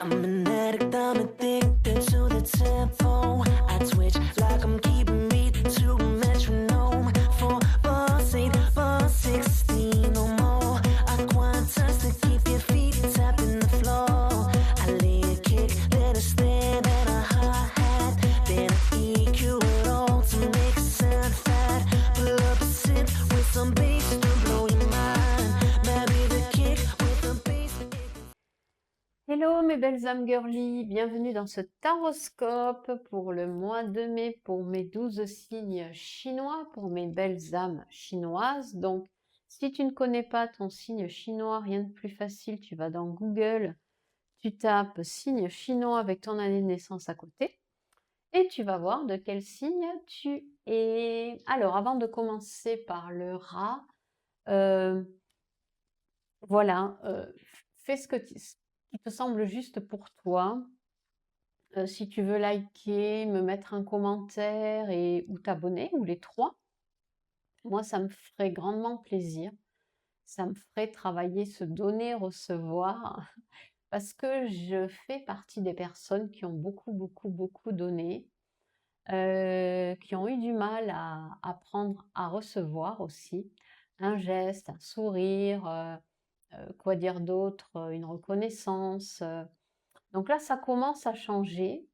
I'm an addict, I'm addicted to the tempo. I twitch like I'm keeping beat to a metronome. 4, 4, 16 or more. I quantize to keep your feet tapping the floor. I lay a kick, then a snare, then a hi-hat, then I EQ it all to make it sound fat. Pull up a synth with some bass to blow your mind. Marry the kick with the bass. Hello mes belles âmes girly, bienvenue dans ce taroscope pour le mois de mai pour mes 12 signes chinois, pour mes belles âmes chinoises. Donc si tu ne connais pas ton signe chinois, rien de plus facile, tu vas dans Google, tu tapes signe chinois avec ton année de naissance à côté et tu vas voir de quel signe tu es. Alors avant de commencer par le rat, voilà, fais ce qui te semble juste pour toi. Si tu veux liker, me mettre un commentaire ou t'abonner, ou les trois, moi ça me ferait grandement plaisir. Ça me ferait travailler, se donner, recevoir, parce que je fais partie des personnes qui ont beaucoup donné, qui ont eu du mal à apprendre à recevoir aussi. Un geste, un sourire, quoi dire d'autre, une reconnaissance. Donc là, ça commence à changer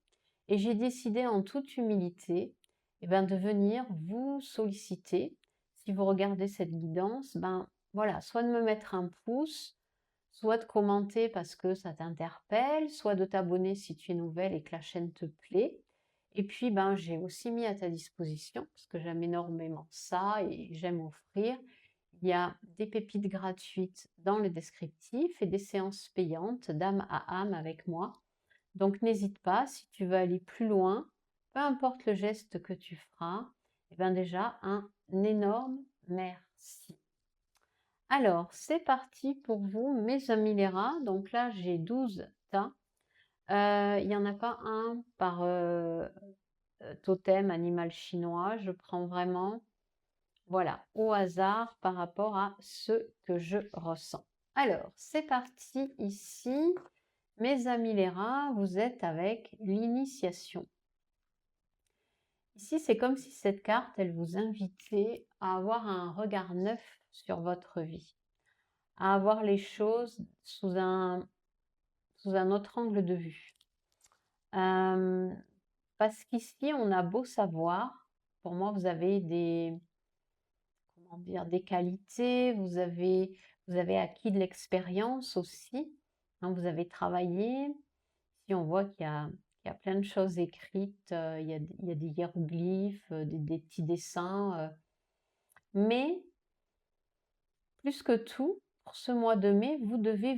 et j'ai décidé en toute humilité de venir vous solliciter. Si vous regardez cette guidance, voilà, soit de me mettre un pouce, soit de commenter parce que ça t'interpelle, soit de t'abonner si tu es nouvelle et que la chaîne te plaît. Et puis, j'ai aussi mis à ta disposition, parce que j'aime énormément ça et j'aime offrir, il y a des pépites gratuites dans le descriptif et des séances payantes d'âme à âme avec moi. Donc n'hésite pas, si tu veux aller plus loin, peu importe le geste que tu feras, déjà un énorme merci. Alors, c'est parti pour vous, mes amis les rats. Donc là, j'ai 12 tas. Il n'y en a pas un par totem animal chinois. Je prends vraiment, voilà, au hasard par rapport à ce que je ressens. Alors, c'est parti ici. Mes amis les rats, vous êtes avec l'initiation. Ici, c'est comme si cette carte, elle vous invitait à avoir un regard neuf sur votre vie, à avoir les choses sous un autre angle de vue. Parce qu'ici, on a beau savoir, pour moi, vous avez des qualités, vous avez acquis de l'expérience aussi, hein, vous avez travaillé. Ici, on voit qu'il y a plein de choses écrites, il y a des hiéroglyphes, des petits dessins, mais plus que tout, pour ce mois de mai, vous devez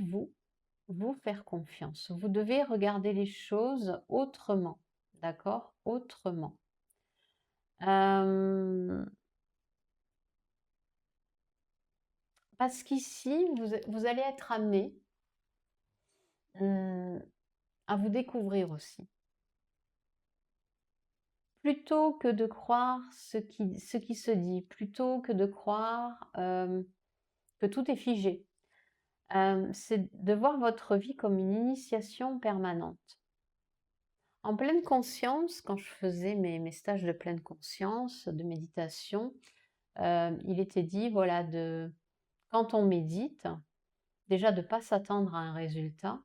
vous faire confiance. Vous devez regarder les choses autrement, d'accord? Autrement. Parce qu'ici, vous allez être amené à vous découvrir aussi. Plutôt que de croire ce qui se dit, plutôt que de croire que tout est figé, c'est de voir votre vie comme une initiation permanente. En pleine conscience, quand je faisais mes stages de pleine conscience, de méditation, il était dit, voilà, quand on médite, déjà de ne pas s'attendre à un résultat,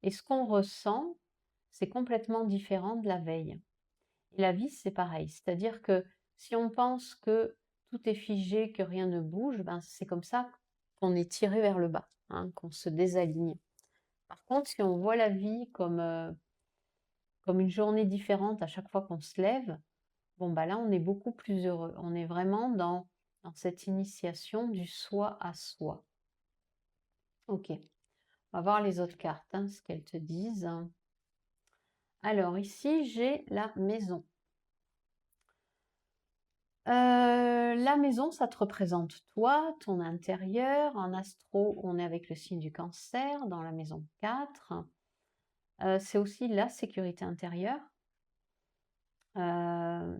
et ce qu'on ressent, c'est complètement différent de la veille. Et la vie, c'est pareil, c'est-à-dire que si on pense que tout est figé, que rien ne bouge, c'est comme ça qu'on est tiré vers le bas, hein, qu'on se désaligne. Par contre, si on voit la vie comme une journée différente à chaque fois qu'on se lève, là, on est beaucoup plus heureux. On est vraiment dans cette initiation du soi à soi. Ok, on va voir les autres cartes, hein, ce qu'elles te disent. Alors, ici, j'ai la maison. La maison, ça te représente toi, ton intérieur. En astro, on est avec le signe du Cancer dans la maison 4. C'est aussi la sécurité intérieure.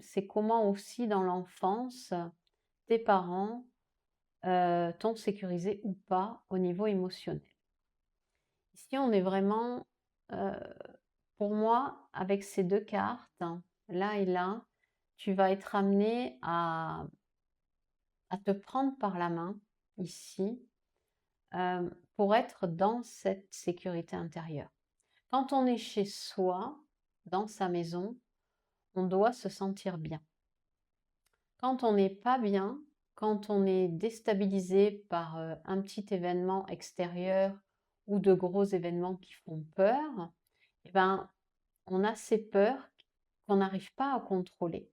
C'est comment aussi dans l'enfance, tes parents, t'ont sécurisé ou pas au niveau émotionnel. Ici, on est vraiment, heu, pour moi, avec ces 2 cartes, hein, là et là, tu vas être amené à te prendre par la main, ici, pour être dans cette sécurité intérieure. Quand on est chez soi, dans sa maison, on doit se sentir bien. Quand on n'est pas bien, quand on est déstabilisé par, un petit événement extérieur ou de gros événements qui font peur, et ben, on a ces peurs qu'on n'arrive pas à contrôler.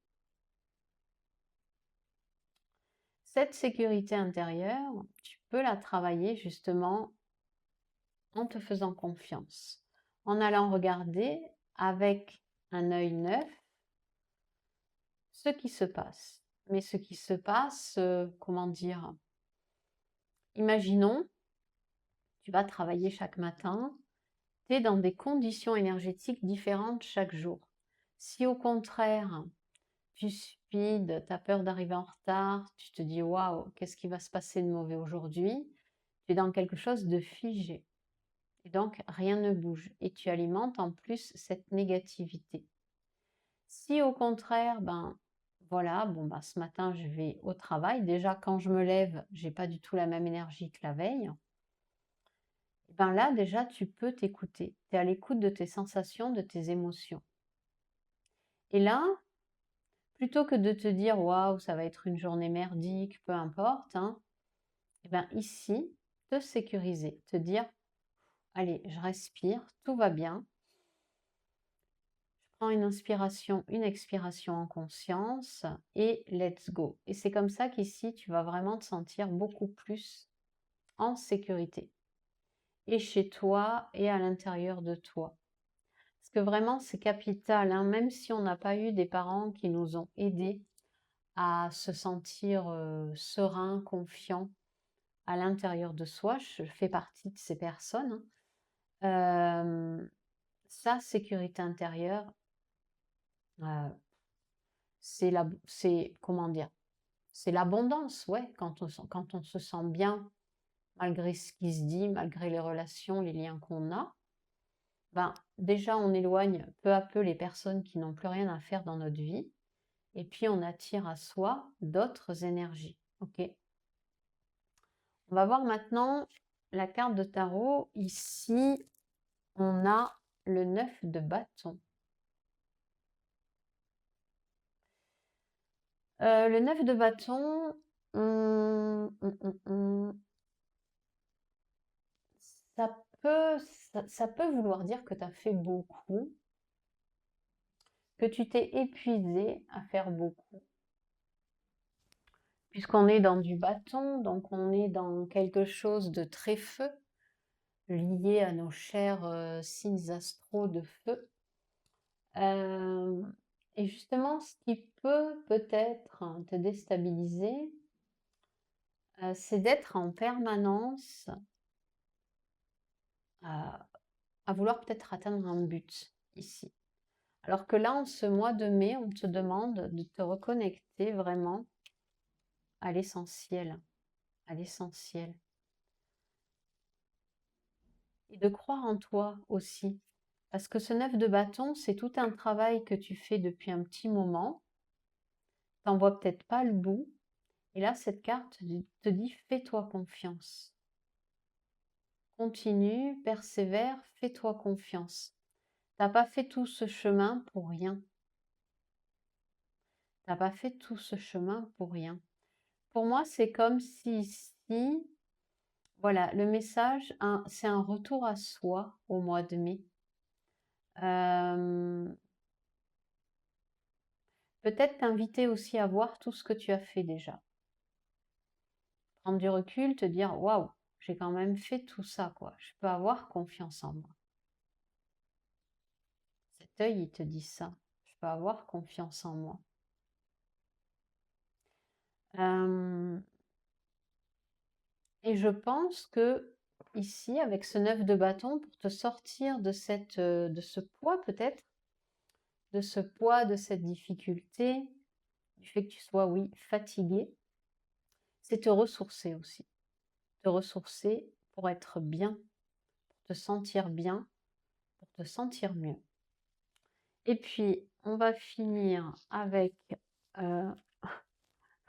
Cette sécurité intérieure, tu peux la travailler justement en te faisant confiance, en allant regarder avec un œil neuf ce qui se passe. Mais ce qui se passe, comment dire? Imaginons, tu vas travailler chaque matin, tu es dans des conditions énergétiques différentes chaque jour. Si au contraire, tu speed, tu as peur d'arriver en retard, tu te dis: «Waouh, qu'est-ce qui va se passer de mauvais aujourd'hui?» Tu es dans quelque chose de figé et donc rien ne bouge et tu alimentes en plus cette négativité. Si au contraire, ben, voilà, bon, bah, ce matin, je vais au travail. Déjà, quand je me lève, j'ai pas du tout la même énergie que la veille. Et ben là, déjà, tu peux t'écouter. Tu es à l'écoute de tes sensations, de tes émotions. Et là, plutôt que de te dire, waouh, ça va être une journée merdique, peu importe, hein, et ben ici, te sécuriser, te dire, allez, je respire, tout va bien. Je prends une inspiration, une expiration en conscience et let's go. Et c'est comme ça qu'ici, tu vas vraiment te sentir beaucoup plus en sécurité. Et chez toi et à l'intérieur de toi. Parce que vraiment, c'est capital, hein, même si on n'a pas eu des parents qui nous ont aidés à se sentir serein, confiant à l'intérieur de soi. Je fais partie de ces personnes, hein. Sa sécurité intérieure, c'est comment dire? C'est l'abondance, ouais, quand on se sent bien, malgré ce qui se dit, malgré les relations, les liens qu'on a, ben, déjà on éloigne peu à peu les personnes qui n'ont plus rien à faire dans notre vie, et puis on attire à soi d'autres énergies. Ok. On va voir maintenant la carte de tarot. Ici, on a le 9 de bâton. Le 9 de bâton, ça peut vouloir dire que tu as fait beaucoup, que tu t'es épuisé à faire beaucoup. Puisqu'on est dans du bâton, donc on est dans quelque chose de très feu, lié à nos chers signes astraux de feu. Et justement, ce qui peut peut-être te déstabiliser, c'est d'être en permanence à vouloir peut-être atteindre un but ici. Alors que là, en ce mois de mai, on te demande de te reconnecter vraiment à l'essentiel, à l'essentiel. Et de croire en toi aussi. Parce que ce 9 de bâton, c'est tout un travail que tu fais depuis un petit moment. T'en vois peut-être pas le bout. Et là, cette carte te dit fais-toi confiance. Continue, persévère, fais-toi confiance. T'as pas fait tout ce chemin pour rien. T'as pas fait tout ce chemin pour rien. Pour moi, c'est comme si, voilà, le message, c'est un retour à soi au mois de mai. Peut-être t'inviter aussi à voir tout ce que tu as fait déjà. Prendre du recul, te dire waouh, j'ai quand même fait tout ça, quoi. Je peux avoir confiance en moi. Cet œil, il te dit ça. Je peux avoir confiance en moi. Et je pense que ici avec ce 9 de bâton pour te sortir de ce poids peut-être, de ce poids, de cette difficulté, du fait que tu sois, oui, fatigué. C'est te ressourcer aussi. Te ressourcer pour être bien, pour te sentir bien, pour te sentir mieux. Et puis, on va finir avec, euh,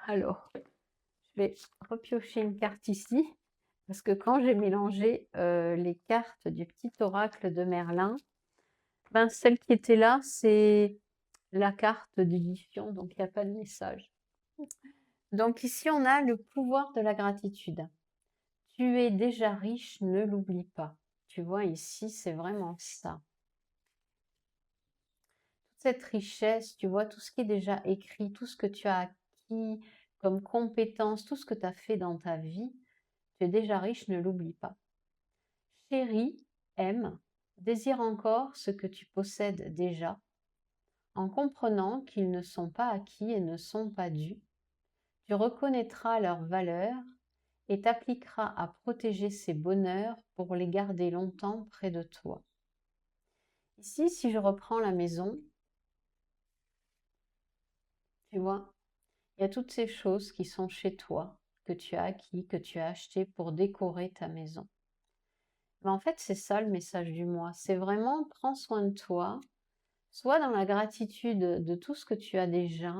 alors, je vais repiocher une carte ici, parce que quand j'ai mélangé les cartes du petit oracle de Merlin, ben, celle qui était là, c'est la carte du Diffion, donc il n'y a pas de message. Donc ici, on a le pouvoir de la gratitude. Tu es déjà riche, ne l'oublie pas. Tu vois, ici, c'est vraiment ça. Toute cette richesse, tu vois, tout ce qui est déjà écrit, tout ce que tu as acquis comme compétences, tout ce que tu as fait dans ta vie, tu es déjà riche, ne l'oublie pas. Chérie, aime, désire encore ce que tu possèdes déjà, en comprenant qu'ils ne sont pas acquis et ne sont pas dus. Tu reconnaîtras leur valeur et t'appliqueras à protéger ces bonheurs pour les garder longtemps près de toi. Ici, si je reprends la maison, tu vois, il y a toutes ces choses qui sont chez toi, que tu as acquis, que tu as acheté pour décorer ta maison. Mais en fait, c'est ça le message du mois. C'est vraiment prends soin de toi, sois dans la gratitude de tout ce que tu as déjà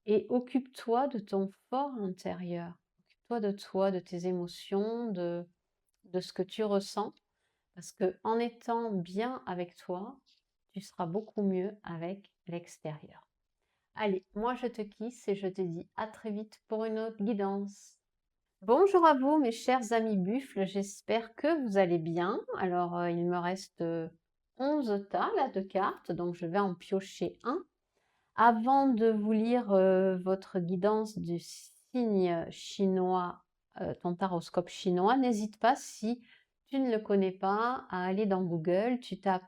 et occupe-toi de ton fort intérieur. Occupe-toi de toi, de tes émotions, de ce que tu ressens. Parce que en étant bien avec toi, tu seras beaucoup mieux avec l'extérieur. Allez, moi je te kiss et je te dis à très vite pour une autre guidance. Bonjour à vous mes chers amis buffles, j'espère que vous allez bien. Alors il me reste 11 tas là, de cartes, donc je vais en piocher un. Avant de vous lire votre guidance du signe chinois, ton taroscope chinois, n'hésite pas, si tu ne le connais pas, à aller dans Google, tu tapes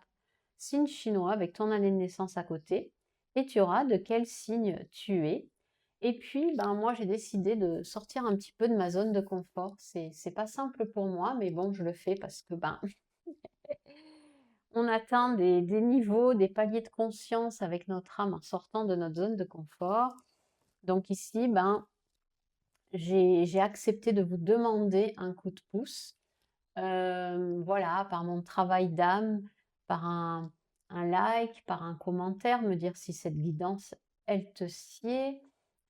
signe chinois avec ton année de naissance à côté et tu auras de quel signe tu es. Et puis, ben, moi, j'ai décidé de sortir un petit peu de ma zone de confort. C'est pas simple pour moi, mais bon, je le fais parce que ben, on atteint des niveaux, des paliers de conscience avec notre âme en sortant de notre zone de confort. Donc ici, ben, j'ai accepté de vous demander un coup de pouce. Voilà, par mon travail d'âme, par un like, par un commentaire, me dire si cette guidance, elle te sied.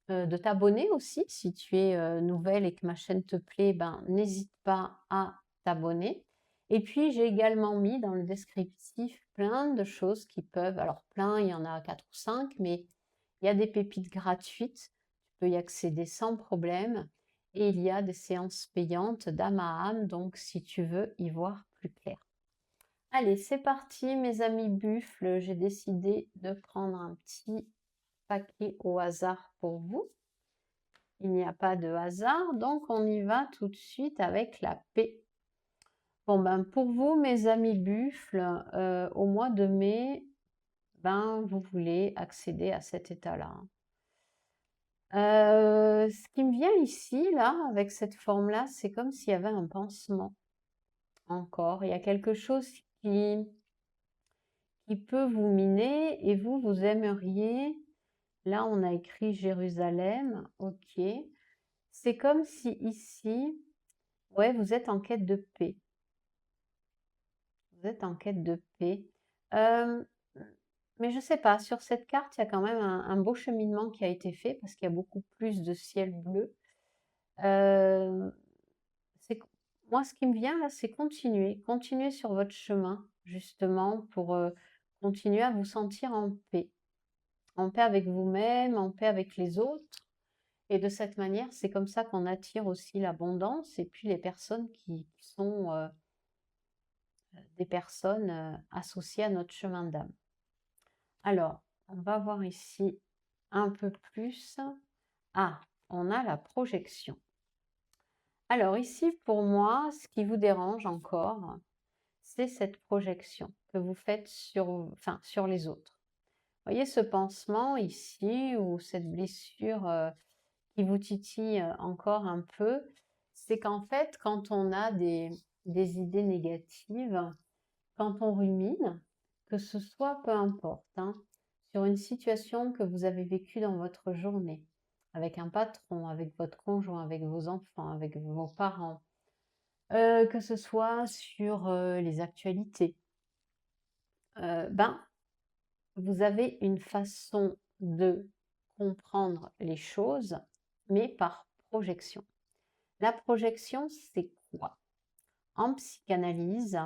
De t'abonner aussi, si tu es nouvelle et que ma chaîne te plaît, ben, n'hésite pas à t'abonner. Et puis, j'ai également mis dans le descriptif plein de choses qui peuvent, alors plein, il y en a 4 ou 5, mais il y a des pépites gratuites, tu peux y accéder sans problème. Et il y a des séances payantes d'âme à âme, donc si tu veux y voir plus clair. Allez, c'est parti mes amis buffles, j'ai décidé de prendre un petit paquet au hasard pour vous. Il n'y a pas de hasard, donc on y va tout de suite avec la paix. Bon ben pour vous mes amis buffles, au mois de mai, ben vous voulez accéder à cet état-là. Ce qui me vient ici, là, avec cette forme-là, c'est comme s'il y avait un pansement encore. Il y a quelque chose qui peut vous miner et vous, vous aimeriez. Là, on a écrit Jérusalem, ok. C'est comme si ici, ouais, vous êtes en quête de paix. Vous êtes en quête de paix. Mais je ne sais pas, sur cette carte, il y a quand même un beau cheminement qui a été fait parce qu'il y a beaucoup plus de ciel bleu. Moi, ce qui me vient là, c'est continuer sur votre chemin, justement, pour continuer à vous sentir en paix avec vous-même, en paix avec les autres. Et de cette manière, c'est comme ça qu'on attire aussi l'abondance et puis les personnes qui sont des personnes associées à notre chemin d'âme. Alors, on va voir ici un peu plus. Ah, on a la projection. Alors ici, pour moi, ce qui vous dérange encore, c'est cette projection que vous faites sur les autres. Vous voyez ce pansement ici ou cette blessure qui vous titille encore un peu, c'est qu'en fait, quand on a des des idées négatives quand on rumine, que ce soit, peu importe, hein, sur une situation que vous avez vécue dans votre journée, avec un patron, avec votre conjoint, avec vos enfants, avec vos parents, que ce soit sur les actualités, ben, vous avez une façon de comprendre les choses, mais par projection. La projection, c'est quoi? En psychanalyse,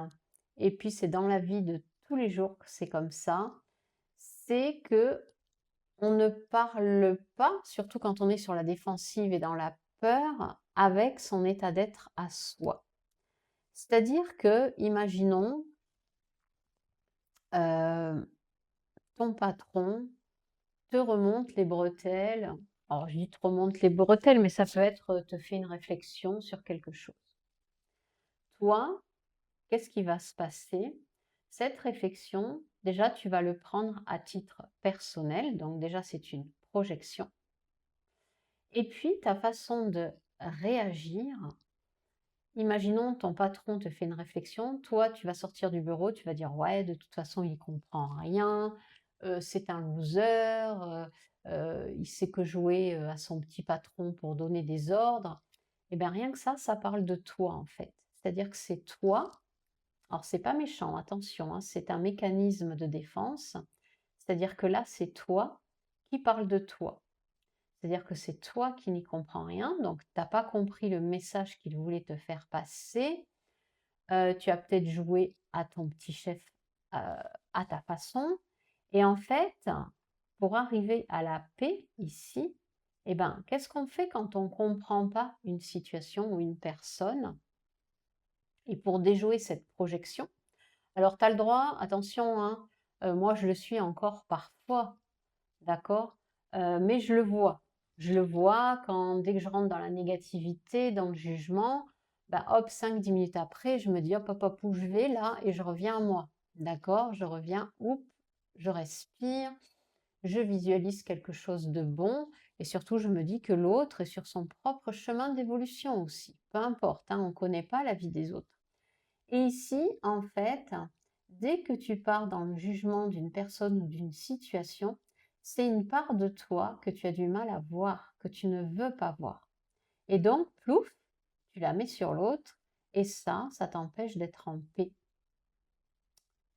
et puis c'est dans la vie de tous les jours que c'est comme ça, c'est que on ne parle pas, surtout quand on est sur la défensive et dans la peur, avec son état d'être à soi. C'est-à-dire que, imaginons, ton patron te remonte les bretelles. Alors, je dis te remonte les bretelles, mais ça peut être te fait une réflexion sur quelque chose. Toi, qu'est-ce qui va se passer? Cette réflexion, déjà, tu vas le prendre à titre personnel, donc déjà, c'est une projection. Et puis, ta façon de réagir, imaginons ton patron te fait une réflexion, toi, tu vas sortir du bureau, tu vas dire, ouais, de toute façon, il comprend rien, c'est un loser, il sait que jouer à son petit patron pour donner des ordres. Et bien, rien que ça parle de toi, en fait. C'est-à-dire que c'est toi. Alors, c'est pas méchant, attention, hein, c'est un mécanisme de défense. C'est-à-dire que là, c'est toi qui parles de toi. C'est-à-dire que c'est toi qui n'y comprends rien, donc tu n'as pas compris le message qu'il voulait te faire passer. Tu as peut-être joué à ton petit chef à ta façon. Et en fait, pour arriver à la paix ici, eh ben, qu'est-ce qu'on fait quand on ne comprend pas une situation ou une personne? Et pour déjouer cette projection, alors tu as le droit, attention, hein, moi je le suis encore parfois, d'accord? Mais je le vois. Je le vois quand dès que je rentre dans la négativité, dans le jugement, bah, hop, 5-10 minutes après, je me dis: «Hop, hop, hop, où je vais là?» et je reviens à moi. D'accord? Je reviens, oups, je respire, je visualise quelque chose de bon et surtout je me dis que l'autre est sur son propre chemin d'évolution aussi. Peu importe, hein, on ne connaît pas la vie des autres. Et ici, en fait, dès que tu pars dans le jugement d'une personne ou d'une situation, c'est une part de toi que tu as du mal à voir, que tu ne veux pas voir. Et donc, plouf, tu la mets sur l'autre et ça t'empêche d'être en paix.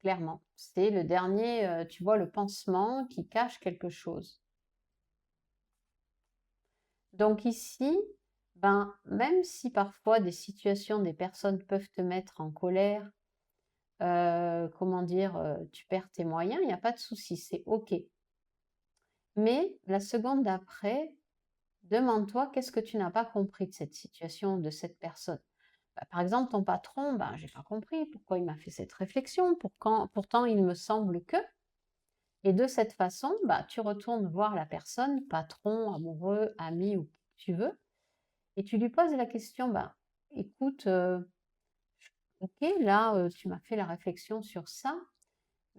Clairement, c'est le dernier, tu vois, le pansement qui cache quelque chose. Donc ici, ben, même si parfois des situations, des personnes peuvent te mettre en colère, comment dire, tu perds tes moyens, il n'y a pas de souci, c'est OK. Mais la seconde d'après, demande-toi qu'est-ce que tu n'as pas compris de cette situation, de cette personne. Bah, par exemple, ton patron, ben, j'ai pas compris pourquoi il m'a fait cette réflexion, pourtant il me semble que. Et de cette façon, bah, tu retournes voir la personne, patron, amoureux, ami ou qui tu veux, et tu lui poses la question, bah, écoute, ok, là, tu m'as fait la réflexion sur ça,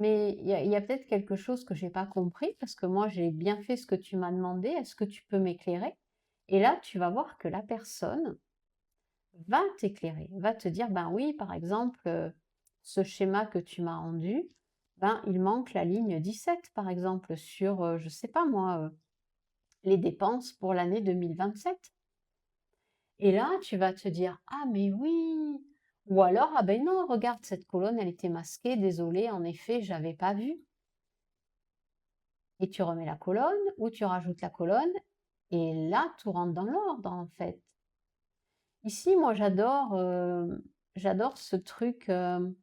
mais il y a peut-être quelque chose que j'ai pas compris parce que moi j'ai bien fait ce que tu m'as demandé. Est-ce que tu peux m'éclairer? Et là, tu vas voir que la personne va t'éclairer, va te dire, ben oui, par exemple, ce schéma que tu m'as rendu, ben il manque la ligne 17, par exemple, sur, je sais pas moi, les dépenses pour l'année 2027. Et là, tu vas te dire, ah mais oui! Ou alors, ah ben non, regarde, cette colonne, elle était masquée, désolée, en effet, j'avais pas vu. Et tu remets la colonne ou tu rajoutes la colonne et là, tout rentre dans l'ordre, en fait. Ici, moi, j'adore ce truc, je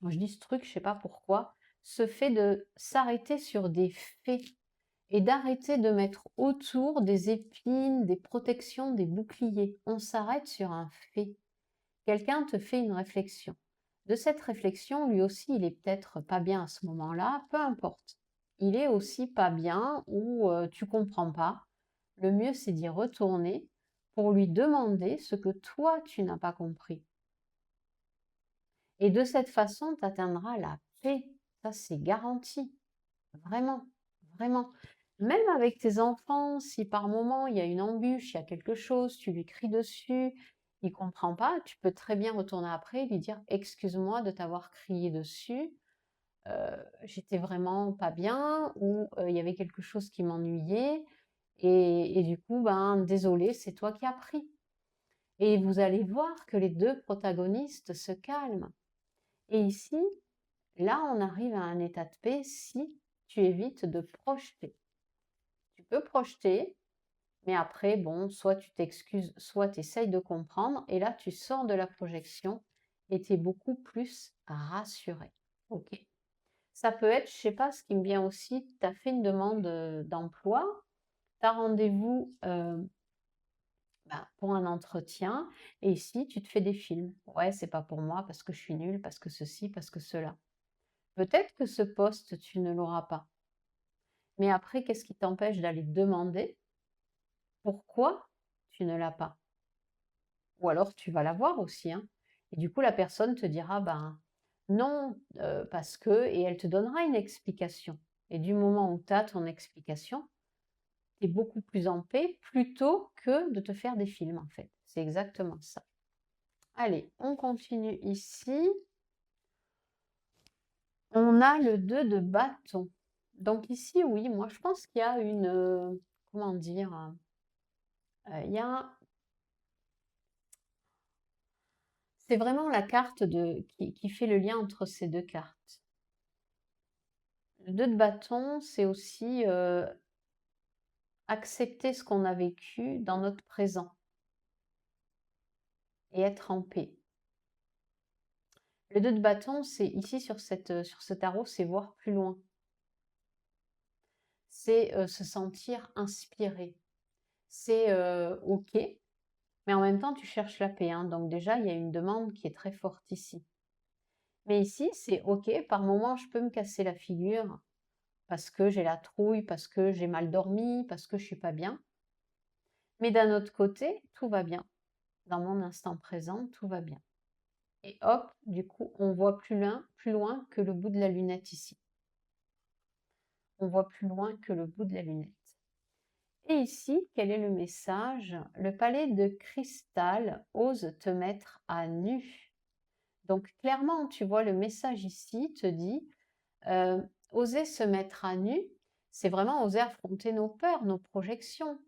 dis ce truc, je sais pas pourquoi, ce fait de s'arrêter sur des faits et d'arrêter de mettre autour des épines, des protections, des boucliers. On s'arrête sur un fait. Quelqu'un te fait une réflexion. De cette réflexion, lui aussi, il est peut-être pas bien à ce moment-là, peu importe. Il est aussi pas bien ou tu comprends pas. Le mieux, c'est d'y retourner pour lui demander ce que toi, tu n'as pas compris. Et de cette façon, tu atteindras la paix. Ça, c'est garanti. Vraiment, vraiment. Même avec tes enfants, si par moment il y a une embûche, il y a quelque chose, tu lui cries dessus, il comprend pas, tu peux très bien retourner après et lui dire: «Excuse-moi de t'avoir crié dessus, j'étais vraiment pas bien» ou «Il y avait quelque chose qui m'ennuyait et du coup, ben, désolé, c'est toi qui as pris» et vous allez voir que les 2 protagonistes se calment et ici, là, on arrive à un état de paix si tu évites de projeter. Tu peux projeter, mais après, bon, soit tu t'excuses, soit tu essayes de comprendre, et là, tu sors de la projection et tu es beaucoup plus rassuré. Ok. Ça peut être, je sais pas, ce qui me vient aussi, tu as fait une demande d'emploi, tu as rendez-vous pour un entretien, et ici, tu te fais des films. Ouais, c'est pas pour moi parce que je suis nulle, parce que ceci, parce que cela. Peut-être que ce poste, tu ne l'auras pas. Mais après, qu'est-ce qui t'empêche d'aller demander pourquoi tu ne l'as pas? Ou alors tu vas la voir aussi, hein. Et du coup, la personne te dira, ben non, parce que, et elle te donnera une explication. Et du moment où tu as ton explication, tu es beaucoup plus en paix plutôt que de te faire des films, en fait. C'est exactement ça. Allez, on continue ici. On a le 2 de bâton. Donc ici, oui, moi je pense qu'il y a une, comment dire, il y a c'est vraiment la carte qui fait le lien entre ces 2 cartes. Le 2 de bâton, c'est aussi, accepter ce qu'on a vécu dans notre présent et être en paix. Le 2 de bâton, c'est ici sur ce tarot, c'est voir plus loin. C'est, se sentir inspiré. C'est, OK, mais en même temps tu cherches la paix, hein, donc déjà il y a une demande qui est très forte ici. Mais ici, c'est OK, par moment je peux me casser la figure parce que j'ai la trouille, parce que j'ai mal dormi, parce que je suis pas bien. Mais d'un autre côté, tout va bien. Dans mon instant présent, tout va bien. Et hop, du coup, on voit plus loin que le bout de la lunette ici. On voit plus loin que le bout de la lunette. Et ici, quel est le message? Le palais de cristal ose te mettre à nu. Donc clairement, tu vois, le message ici te dit, oser se mettre à nu, c'est vraiment oser affronter nos peurs, nos projections.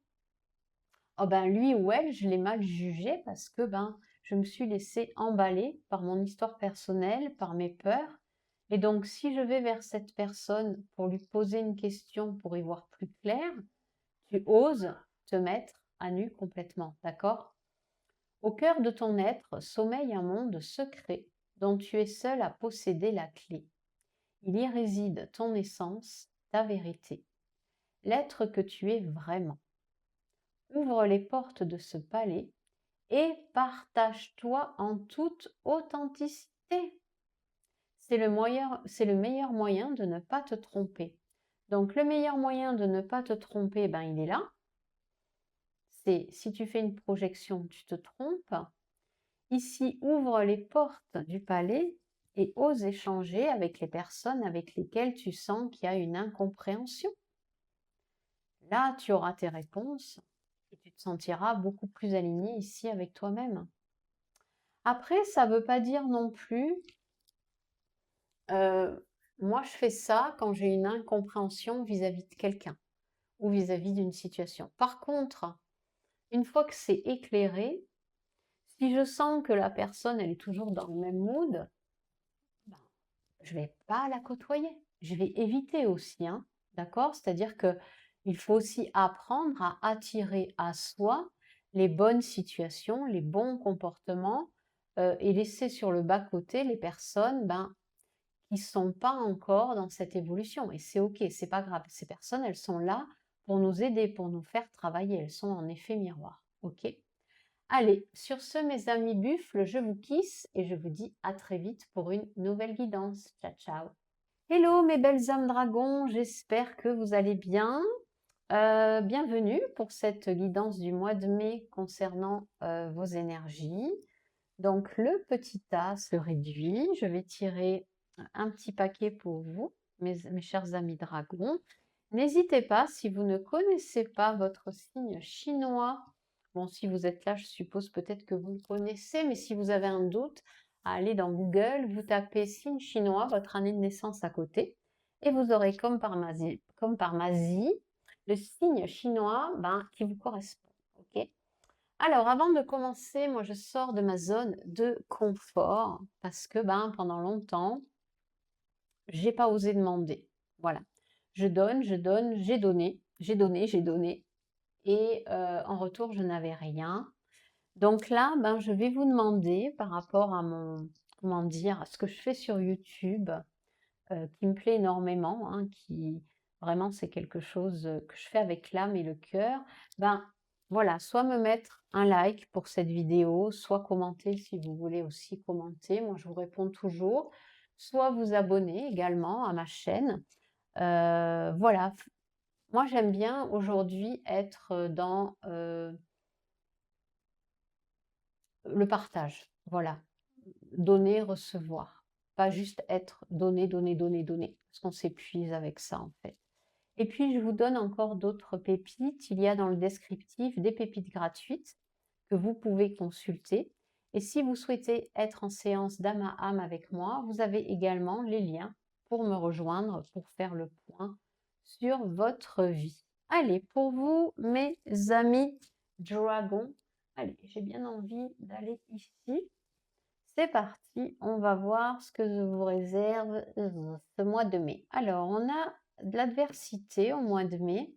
Oh ben lui ou elle, je l'ai mal jugé parce que ben je me suis laissée emballer par mon histoire personnelle, par mes peurs. Et donc si je vais vers cette personne pour lui poser une question pour y voir plus clair, tu oses te mettre à nu complètement, d'accord? Au cœur de ton être sommeille un monde secret dont tu es seul à posséder la clé. Il y réside ton essence, ta vérité, l'être que tu es vraiment. Ouvre les portes de ce palais et partage-toi en toute authenticité. C'est le meilleur moyen de ne pas te tromper. Donc le meilleur moyen de ne pas te tromper, ben, il est là. C'est si tu fais une projection, tu te trompes. Ici, ouvre les portes du palais et ose échanger avec les personnes avec lesquelles tu sens qu'il y a une incompréhension. Là, tu auras tes réponses et tu te sentiras beaucoup plus aligné ici avec toi-même. Après, ça ne veut pas dire non plus, moi je fais ça quand j'ai une incompréhension vis-à-vis de quelqu'un ou vis-à-vis d'une situation. Par contre, une fois que c'est éclairé, si je sens que la personne elle est toujours dans le même mood, ben, je vais pas la côtoyer. Je vais éviter aussi, hein, d'accord? C'est-à-dire que il faut aussi apprendre à attirer à soi les bonnes situations, les bons comportements, et laisser sur le bas-côté les personnes, ben, qui sont pas encore dans cette évolution. Et c'est OK, c'est pas grave. Ces personnes, elles sont là pour nous aider, pour nous faire travailler. Elles sont en effet miroir. OK? Allez, sur ce, mes amis buffles, je vous kiss et je vous dis à très vite pour une nouvelle guidance. Ciao, ciao. Hello mes belles âmes dragons, j'espère que vous allez bien. Bienvenue pour cette guidance du mois de mai concernant vos énergies. Donc le petit tas se réduit. Je vais tirer un petit paquet pour vous, mes chers amis dragons. N'hésitez pas, si vous ne connaissez pas votre signe chinois Bon, si vous êtes là, je suppose peut-être que vous le connaissez, mais si vous avez un doute, allez dans Google, vous tapez signe chinois, votre année de naissance à côté, et vous aurez comme par magie le signe chinois qui vous correspond. Ok. Alors, avant de commencer, moi je sors de ma zone de confort parce que pendant longtemps, j'ai pas osé demander. Voilà. Je donne, j'ai donné, j'ai donné, et en retour, je n'avais rien. Donc là, je vais vous demander par rapport à mon, comment dire, à ce que je fais sur YouTube, qui me plaît énormément, hein, qui vraiment c'est quelque chose que je fais avec l'âme et le cœur. Voilà, soit me mettre un like pour cette vidéo, soit commenter si vous voulez aussi commenter. Moi, je vous réponds toujours. Soit vous abonner également à ma chaîne. Voilà. Moi, j'aime bien aujourd'hui être dans le partage. Voilà. Donner, recevoir. Pas juste être donner, donner, donner, donner. Parce qu'on s'épuise avec ça, en fait. Et puis, je vous donne encore d'autres pépites. Il y a dans le descriptif des pépites gratuites que vous pouvez consulter. Et si vous souhaitez être en séance d'âme à âme avec moi, vous avez également les liens pour me rejoindre, pour faire le point sur votre vie. Allez, pour vous, mes amis dragons, allez, j'ai bien envie d'aller ici. C'est parti, on va voir ce que je vous réserve ce mois de mai. Alors, on a de l'adversité au mois de mai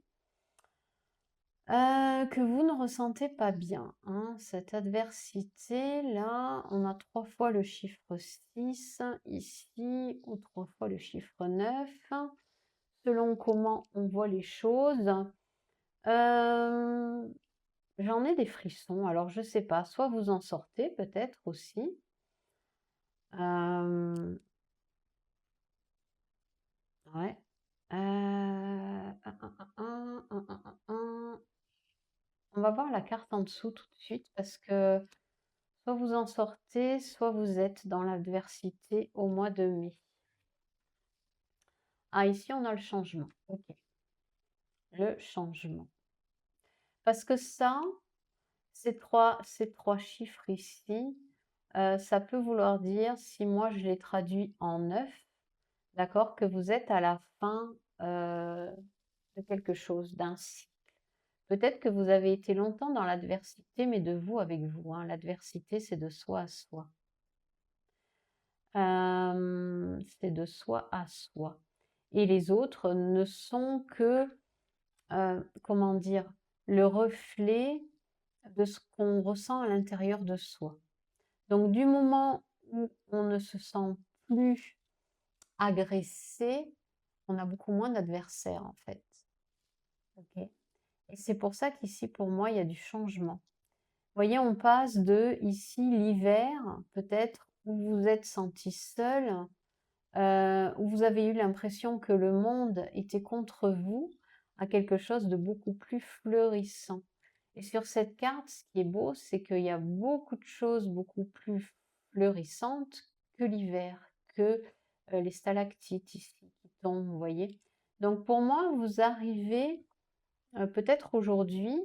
que vous ne ressentez pas bien, hein. Cette adversité-là, on a 3 fois le chiffre 6 ici, ou 3 fois le chiffre 9, selon comment on voit les choses. J'en ai des frissons, alors je sais pas, soit vous en sortez peut-être aussi. Ouais. On va voir la carte en dessous tout de suite parce que soit vous en sortez, soit vous êtes dans l'adversité au mois de mai. Ah, ici, on a le changement. Ok. Le changement. Parce que ça, ces trois chiffres ici, ça peut vouloir dire, si moi je les traduis en 9, d'accord, que vous êtes à la fin de quelque chose, d'un cycle. Peut-être que vous avez été longtemps dans l'adversité, mais de vous avec vous, hein. L'adversité, c'est de soi à soi. C'est de soi à soi. Et les autres ne sont que, comment dire, le reflet de ce qu'on ressent à l'intérieur de soi. Donc du moment où on ne se sent plus agressé, on a beaucoup moins d'adversaires en fait. Ok. Et c'est pour ça qu'ici, pour moi, il y a du changement. Vous voyez, on passe de, ici, l'hiver, peut-être, où vous vous êtes senti seul, où vous avez eu l'impression que le monde était contre vous, à quelque chose de beaucoup plus fleurissant. Et sur cette carte, ce qui est beau, c'est qu'il y a beaucoup de choses beaucoup plus fleurissantes que l'hiver, que les stalactites ici qui tombent, vous voyez. Donc pour moi, vous arrivez peut-être aujourd'hui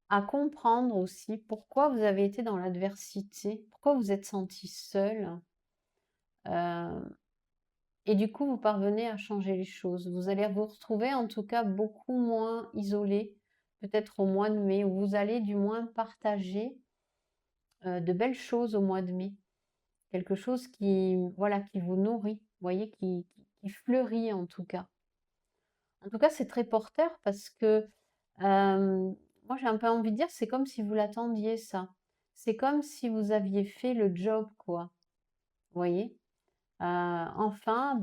à comprendre aussi pourquoi vous avez été dans l'adversité, pourquoi vous êtes senti seul. Et du coup, vous parvenez à changer les choses. Vous allez vous retrouver en tout cas beaucoup moins isolé, peut-être au mois de mai, où vous allez du moins partager de belles choses au mois de mai. Quelque chose qui, voilà, qui vous nourrit, vous voyez, qui fleurit en tout cas. En tout cas, c'est très porteur parce que moi, j'ai un peu envie de dire, c'est comme si vous l'attendiez, ça. C'est comme si vous aviez fait le job, quoi. Vous voyez? Enfin,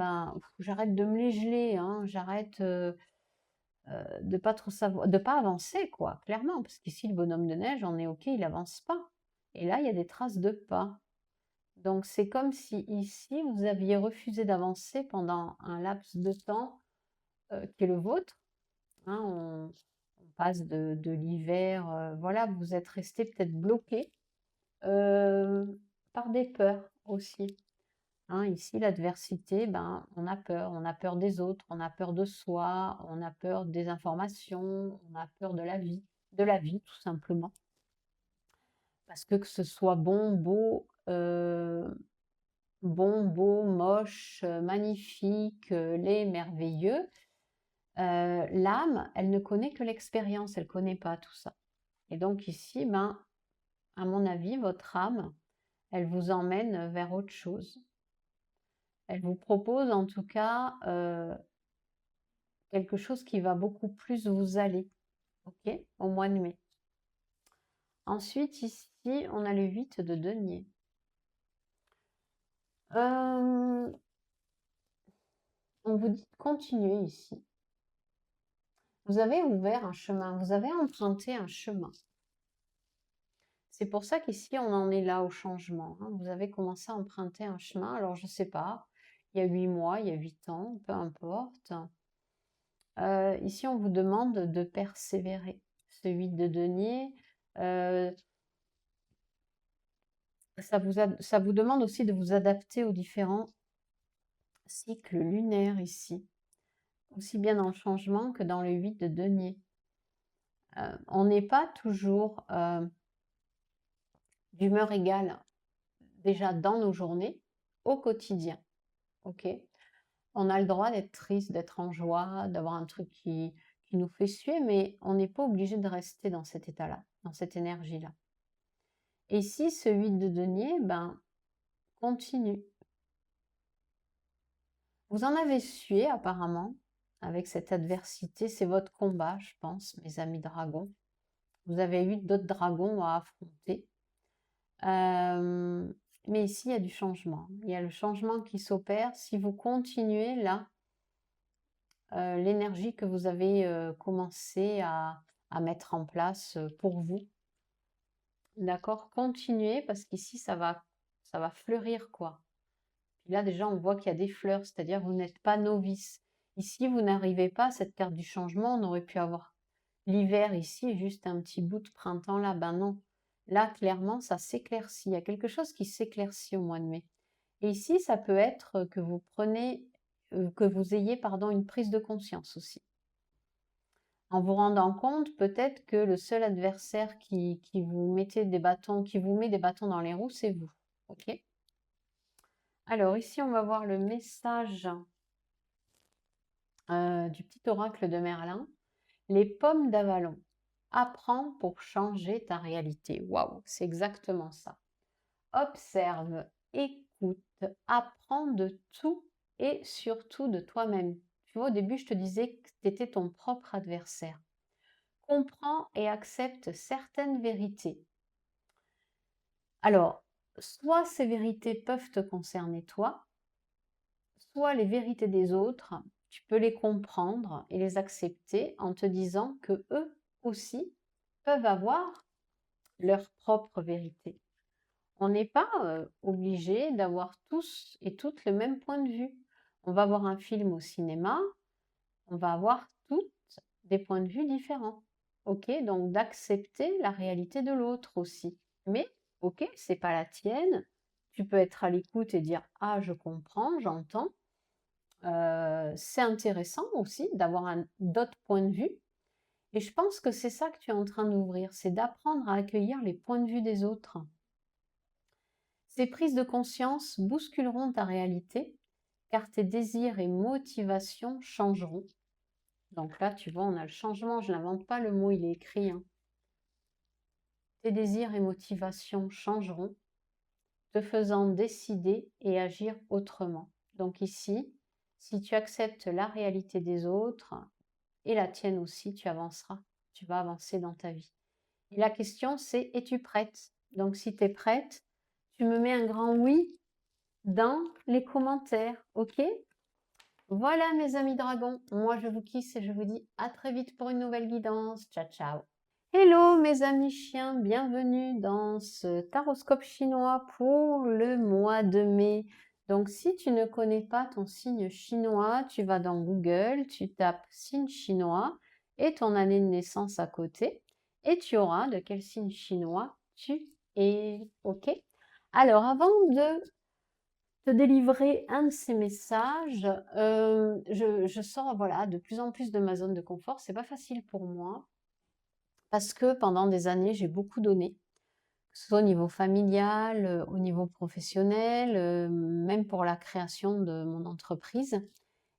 j'arrête de me les geler, hein, j'arrête de pas trop savoir, de pas avancer, quoi, clairement, parce qu'ici, le bonhomme de neige, on est OK, il avance pas. Et là, il y a des traces de pas. Donc, c'est comme si ici, vous aviez refusé d'avancer pendant un laps de temps qui est le vôtre. Hein, on passe de l'hiver, voilà, vous êtes resté peut-être bloqué par des peurs aussi. Hein, ici, l'adversité, on a peur des autres, on a peur de soi, on a peur des informations, on a peur de la vie. de la vie, tout simplement. Parce que ce soit bon, beau, moche, magnifique, laid, merveilleux, l'âme, elle ne connaît que l'expérience, elle connaît pas tout ça. Et donc ici, ben, à mon avis, votre âme, elle vous emmène vers autre chose. Elle vous propose en tout cas quelque chose qui va beaucoup plus vous aller, ok, au mois de mai. Ensuite, ici, on a le 8 de denier. On vous dit de continuer ici. Vous avez ouvert un chemin, vous avez emprunté un chemin. C'est pour ça qu'ici, on en est là au changement, hein. Vous avez commencé à emprunter un chemin, alors je ne sais pas, il y a 8 mois, il y a 8 ans, peu importe. Ici, on vous demande de persévérer. Ce 8 de denier, ça vous demande aussi de vous adapter aux différents cycles lunaires ici, aussi bien dans le changement que dans le 8 de denier. On n'est pas toujours d'humeur égale, déjà dans nos journées, au quotidien. Ok, on a le droit d'être triste, d'être en joie, d'avoir un truc qui nous fait suer, mais on n'est pas obligé de rester dans cet état-là, dans cette énergie-là. Et si ce 8 de denier, ben, continue. Vous en avez sué apparemment avec cette adversité, c'est votre combat, je pense, mes amis dragons. Vous avez eu d'autres dragons à affronter. Mais ici, il y a du changement. Il y a le changement qui s'opère. Si vous continuez là, l'énergie que vous avez commencé à mettre en place pour vous. D'accord? Continuez parce qu'ici, ça va fleurir, quoi. Puis là, déjà, on voit qu'il y a des fleurs, c'est-à-dire que vous n'êtes pas novice. Ici, vous n'arrivez pas à cette carte du changement. On aurait pu avoir l'hiver ici, juste un petit bout de printemps là. Ben non. Là, clairement, ça s'éclaircit. Il y a quelque chose qui s'éclaircit au mois de mai. Et ici, ça peut être que vous ayez, pardon, une prise de conscience aussi. En vous rendant compte peut-être que le seul adversaire qui vous met des bâtons dans les roues, c'est vous. Ok? Alors ici, on va voir le message du petit oracle de Merlin. Les pommes d'Avalon. Apprends pour changer ta réalité. Waouh, c'est exactement ça. Observe, écoute, apprends de tout et surtout de toi-même. Tu vois, au début, je te disais que tu étais ton propre adversaire. Comprends et accepte certaines vérités. Alors, soit ces vérités peuvent te concerner toi, soit les vérités des autres, tu peux les comprendre et les accepter en te disant que eux aussi peuvent avoir leur propre vérité. On n'est pas obligé d'avoir tous et toutes le même point de vue. On va voir un film au cinéma, on va avoir toutes des points de vue différents. Ok, donc d'accepter la réalité de l'autre aussi. Mais ok, c'est pas la tienne. Tu peux être à l'écoute et dire ah je comprends, j'entends. C'est intéressant aussi d'avoir d'autres points de vue. Et je pense que c'est ça que tu es en train d'ouvrir, c'est d'apprendre à accueillir les points de vue des autres. Ces prises de conscience bousculeront ta réalité, car tes désirs et motivations changeront. Donc là, tu vois, on a le changement, je n'invente pas le mot, il est écrit. Hein. Tes désirs et motivations changeront, te faisant décider et agir autrement. Donc ici, si tu acceptes la réalité des autres et la tienne aussi, tu avanceras, tu vas avancer dans ta vie. Et la question, c'est, es-tu prête? Donc si tu es prête, tu me mets un grand oui dans les commentaires, ok? Voilà mes amis dragons, moi je vous kisse et je vous dis à très vite pour une nouvelle guidance. Ciao, ciao! Hello mes amis chiens, bienvenue dans ce taroscope chinois pour le mois de mai. Donc si tu ne connais pas ton signe chinois, tu vas dans Google, tu tapes signe chinois et ton année de naissance à côté et tu auras de quel signe chinois tu es. Ok? Alors avant de te délivrer un de ces messages, je sors voilà, de plus en plus de ma zone de confort. C'est pas facile pour moi parce que pendant des années, j'ai beaucoup donné, que ce soit au niveau familial, au niveau professionnel, même pour la création de mon entreprise.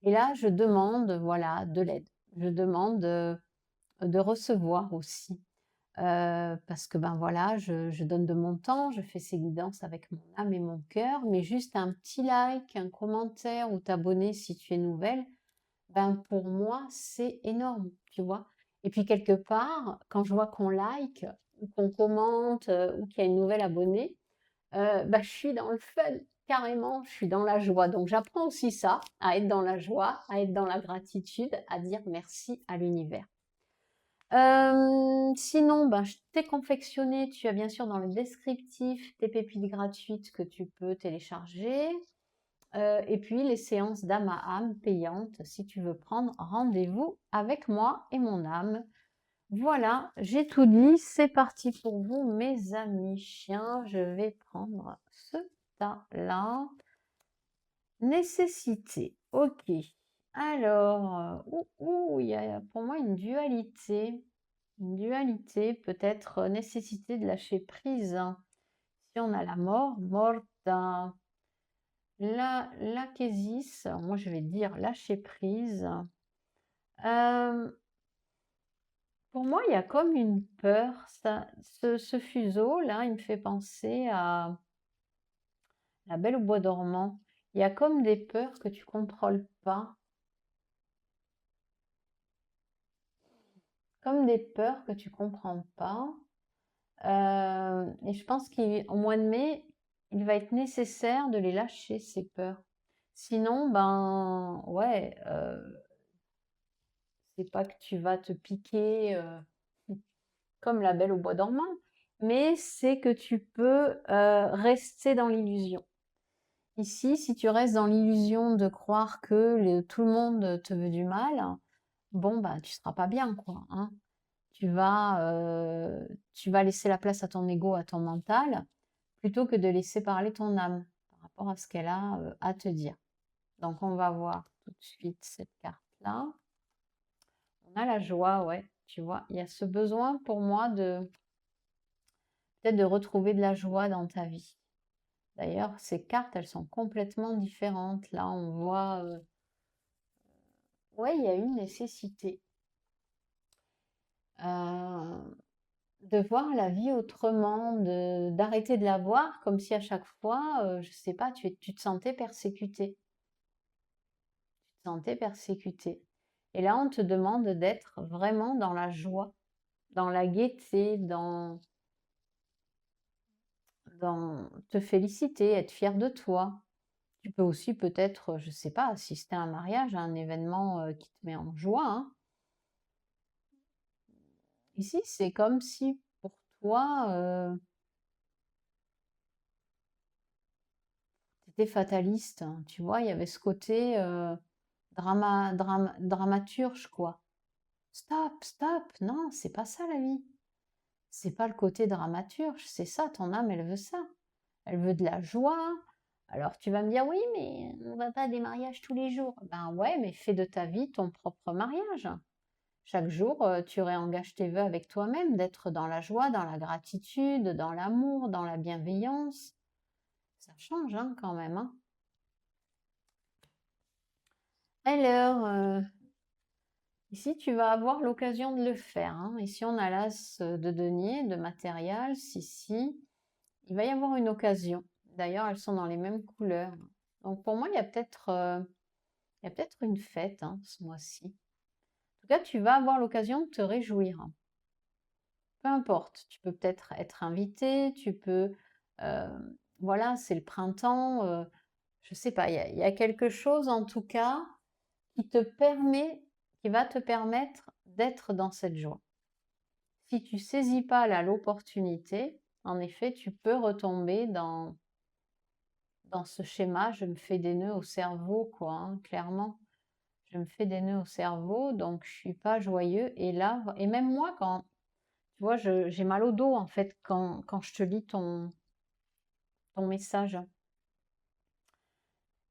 Et là, je demande, voilà, de l'aide. Je demande, de recevoir aussi. Parce que, ben, voilà, je donne de mon temps, je fais ces guidances avec mon âme et mon cœur, mais juste un petit like, un commentaire ou t'abonner si tu es nouvelle, ben, pour moi, c'est énorme, tu vois? Et puis quelque part, quand je vois qu'on like ou qu'on commente, ou qu'il y a une nouvelle abonnée, bah, je suis dans le fun, carrément, je suis dans la joie. Donc j'apprends aussi ça, à être dans la joie, à être dans la gratitude, à dire merci à l'univers. Sinon, ben, je t'ai confectionné, tu as bien sûr dans le descriptif tes pépites gratuites que tu peux télécharger. Et puis les séances d'âme à âme payantes si tu veux prendre rendez-vous avec moi et mon âme. Voilà, j'ai tout dit, c'est parti pour vous mes amis chiens. Je vais prendre ce tas-là. Nécessité, ok. Alors, il y a pour moi une dualité. Une dualité, peut-être nécessité de lâcher prise, hein. Si on a la mort, morta. L'achésis, alors moi je vais dire lâcher prise. Pour moi, il y a comme une peur. Ce fuseau-là, il me fait penser à La Belle au bois dormant. Il y a comme des peurs que tu contrôles pas. Comme des peurs que tu comprends pas. Et je pense qu'au mois de mai, il va être nécessaire de les lâcher, ces peurs. Sinon, ben ouais, c'est pas que tu vas te piquer comme la Belle au bois dormant, mais c'est que tu peux rester dans l'illusion. Ici, si tu restes dans l'illusion de croire que tout le monde te veut du mal, bon, bah, tu seras pas bien, quoi, hein. Tu vas laisser la place à ton ego, à ton mental, plutôt que de laisser parler ton âme par rapport à ce qu'elle a à te dire. Donc, on va voir tout de suite cette carte-là. On a la joie, ouais, tu vois. Il y a ce besoin pour moi de peut-être de retrouver de la joie dans ta vie. D'ailleurs, ces cartes, elles sont complètement différentes. Là, on voit, ouais, il y a une nécessité de voir la vie autrement, d'arrêter de la voir comme si à chaque fois, je sais pas, tu te sentais persécuté. Tu te sentais persécuté. Et là, on te demande d'être vraiment dans la joie, dans la gaieté, dans te féliciter, être fier de toi. Tu peux aussi peut-être, je sais pas, assister à un mariage, à un événement qui te met en joie, hein. Ici, c'est comme si pour toi, tu étais fataliste, hein, tu vois? Il y avait ce côté dramaturge, quoi. Stop, stop, non, c'est pas ça la vie. C'est pas le côté dramaturge, c'est ça, ton âme, elle veut ça. Elle veut de la joie. Alors tu vas me dire, oui, mais on va pas à des mariages tous les jours. Ben ouais, mais fais de ta vie ton propre mariage. Chaque jour, tu réengages tes vœux avec toi-même, d'être dans la joie, dans la gratitude, dans l'amour, dans la bienveillance. Ça change, hein, quand même, hein. Alors, ici, tu vas avoir l'occasion de le faire, hein. Ici, on a l'as de denier, de matériel. Si, il va y avoir une occasion. D'ailleurs, elles sont dans les mêmes couleurs. Donc, pour moi, il y a peut-être une fête, hein, ce mois-ci. En tout cas, tu vas avoir l'occasion de te réjouir. Peu importe, tu peux peut-être être invité, tu peux, voilà, c'est le printemps, je sais pas, il y a quelque chose en tout cas qui te permet, qui va te permettre d'être dans cette joie. Si tu saisis pas là l'opportunité, en effet, tu peux retomber dans ce schéma, je me fais des nœuds au cerveau, quoi, hein, clairement. Je me fais des nœuds au cerveau, donc je suis pas joyeux. Et là, et même moi, quand, tu vois, j'ai mal au dos en fait quand je te lis ton message.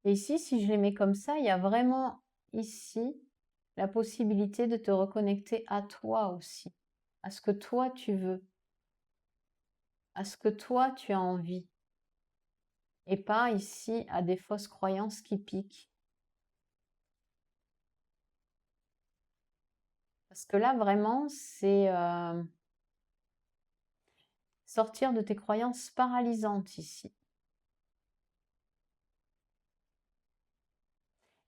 Et ici, si je les mets comme ça, il y a vraiment ici la possibilité de te reconnecter à toi aussi. à ce que toi tu veux, à ce que toi tu as envie, et pas ici à des fausses croyances qui piquent. Parce que là, vraiment, c'est sortir de tes croyances paralysantes ici.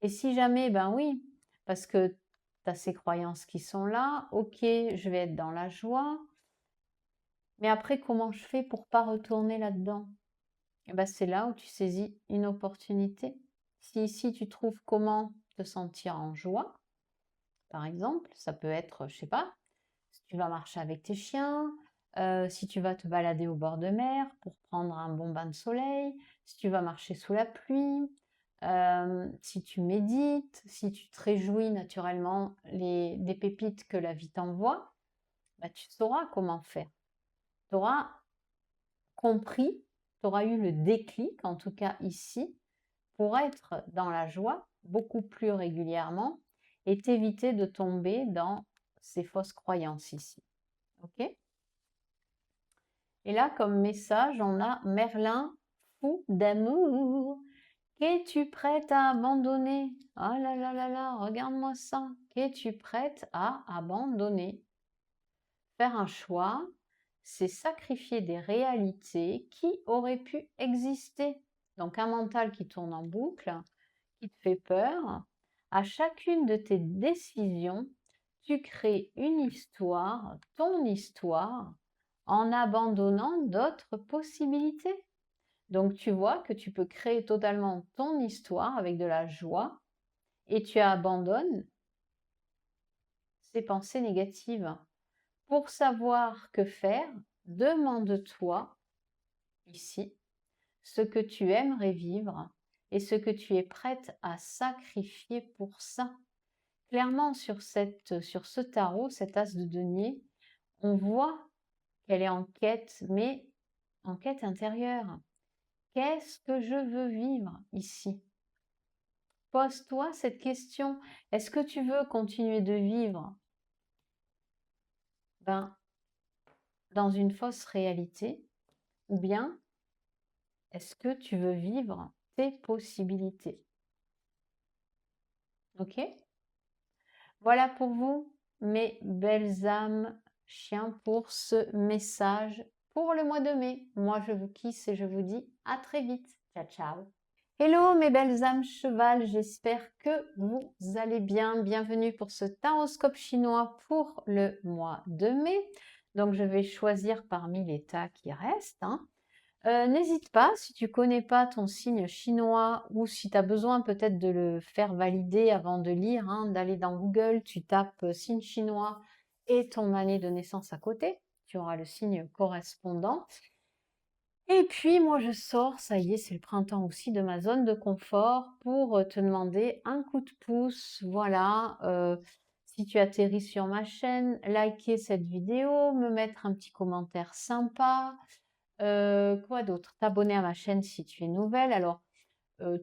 Et si jamais, ben oui, parce que tu as ces croyances qui sont là, ok, je vais être dans la joie, mais après, comment je fais pour pas retourner là-dedans? Et ben c'est là où tu saisis une opportunité. Si ici tu trouves comment te sentir en joie, par exemple, ça peut être, je sais pas, si tu vas marcher avec tes chiens, si tu vas te balader au bord de mer pour prendre un bon bain de soleil, si tu vas marcher sous la pluie, si tu médites, si tu te réjouis naturellement des pépites que la vie t'envoie, bah, tu sauras comment faire. Tu auras compris, tu auras eu le déclic, en tout cas ici, pour être dans la joie beaucoup plus régulièrement et t'éviter de tomber dans ces fausses croyances ici. Ok? Et là, comme message, on a Merlin, fou d'amour. Qu'es-tu prête à abandonner? Ah là là là là, regarde-moi ça. Qu'es-tu prête à abandonner? Faire un choix, c'est sacrifier des réalités qui auraient pu exister. Donc un mental qui tourne en boucle, qui te fait peur. À chacune de tes décisions, tu crées une histoire, ton histoire, en abandonnant d'autres possibilités. Donc tu vois que tu peux créer totalement ton histoire avec de la joie et tu abandonnes ces pensées négatives. Pour savoir que faire, demande-toi ici ce que tu aimerais vivre et ce que tu es prête à sacrifier pour ça. Clairement, sur ce tarot, cet as de denier, on voit qu'elle est en quête, mais en quête intérieure. Qu'est-ce que je veux vivre ici? Pose-toi cette question. Est-ce que tu veux continuer de vivre dans une fausse réalité, ou bien est-ce que tu veux vivre tes possibilités? Ok? Voilà pour vous, mes belles âmes chiens, pour ce message pour le mois de mai. Moi, je vous kiss et je vous dis à très vite. Ciao, ciao. Hello mes belles âmes cheval, j'espère que vous allez bien. Bienvenue pour ce taroscope chinois pour le mois de mai. Donc je vais choisir parmi les tas qui restent, hein. N'hésite pas, si tu connais pas ton signe chinois ou si tu as besoin peut-être de le faire valider avant de lire, hein, d'aller dans Google, tu tapes signe chinois et ton année de naissance à côté, tu auras le signe correspondant. Et puis moi je sors, ça y est, c'est le printemps aussi, de ma zone de confort pour te demander un coup de pouce. Voilà, si tu atterris sur ma chaîne, liker cette vidéo, me mettre un petit commentaire sympa. Quoi d'autre? T'abonner à ma chaîne si tu es nouvelle. Alors,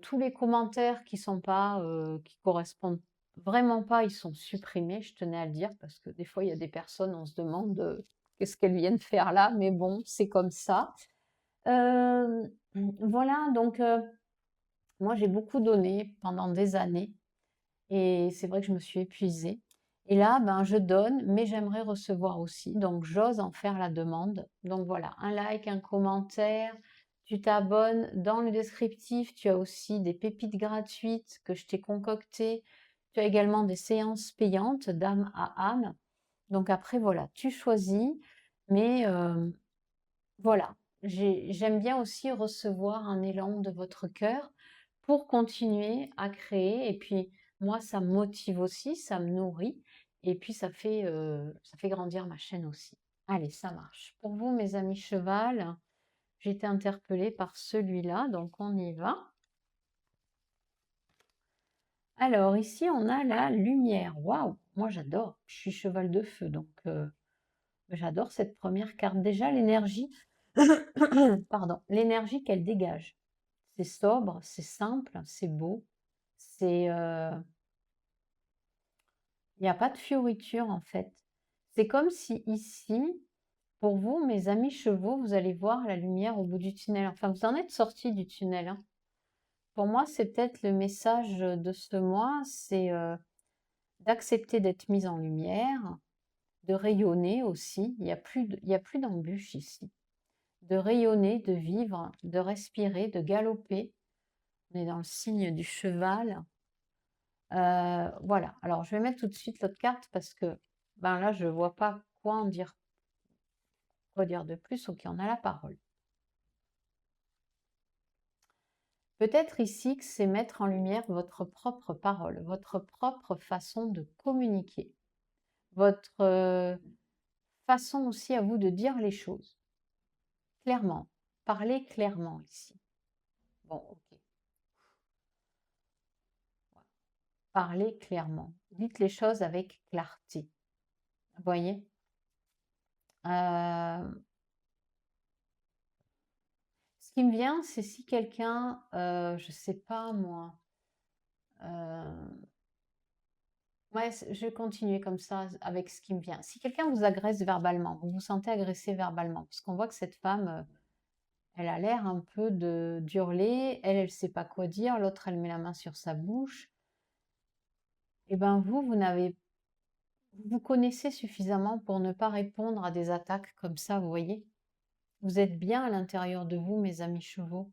tous les commentaires qui sont pas, qui correspondent vraiment pas, ils sont supprimés, je tenais à le dire, parce que des fois, il y a des personnes, on se demande qu'est-ce qu'elles viennent faire là, mais bon, c'est comme ça. Voilà, donc moi j'ai beaucoup donné pendant des années et c'est vrai que je me suis épuisée. Et là, ben, je donne, mais j'aimerais recevoir aussi, donc j'ose en faire la demande. Donc voilà, un like, un commentaire, tu t'abonnes. Dans le descriptif, tu as aussi des pépites gratuites que je t'ai concoctées. Tu as également des séances payantes d'âme à âme. Donc après, voilà, tu choisis, mais voilà, j'aime bien aussi recevoir un élan de votre cœur pour continuer à créer. Et puis moi, ça me motive aussi, ça me nourrit. Et puis ça fait grandir ma chaîne aussi. Allez, ça marche. Pour vous, mes amis cheval, j'ai été interpellée par celui-là, donc on y va. Alors ici, on a la lumière. Waouh, moi j'adore. Je suis cheval de feu, donc j'adore cette première carte. Déjà, l'énergie, pardon, l'énergie qu'elle dégage. C'est sobre, c'est simple, c'est beau. Il n'y a pas de fioriture en fait. C'est comme si ici, pour vous, mes amis chevaux, vous allez voir la lumière au bout du tunnel. Enfin, vous en êtes sortis du tunnel, hein. Pour moi, c'est peut-être le message de ce mois, c'est d'accepter d'être mise en lumière, de rayonner aussi. Il y a plus d'embûches ici. De rayonner, de vivre, de respirer, de galoper. On est dans le signe du cheval. Voilà. Alors, je vais mettre tout de suite l'autre carte parce que ben là, je ne vois pas quoi dire de plus. Ok, on a la parole. Peut-être ici que c'est mettre en lumière votre propre parole, votre propre façon de communiquer, votre façon aussi à vous de dire les choses. Clairement. Parler clairement ici. Bon, ok. Parlez clairement. Dites les choses avec clarté. Vous voyez? Ce qui me vient, c'est si quelqu'un, je sais pas moi, ouais, je vais continuer comme ça avec ce qui me vient. Si quelqu'un vous agresse verbalement, vous vous sentez agressé verbalement, parce qu'on voit que cette femme, elle a l'air un peu d'hurler, elle sait pas quoi dire, l'autre, elle met la main sur sa bouche. Et ben vous connaissez suffisamment pour ne pas répondre à des attaques comme ça, vous voyez? Vous êtes bien à l'intérieur de vous, mes amis chevaux,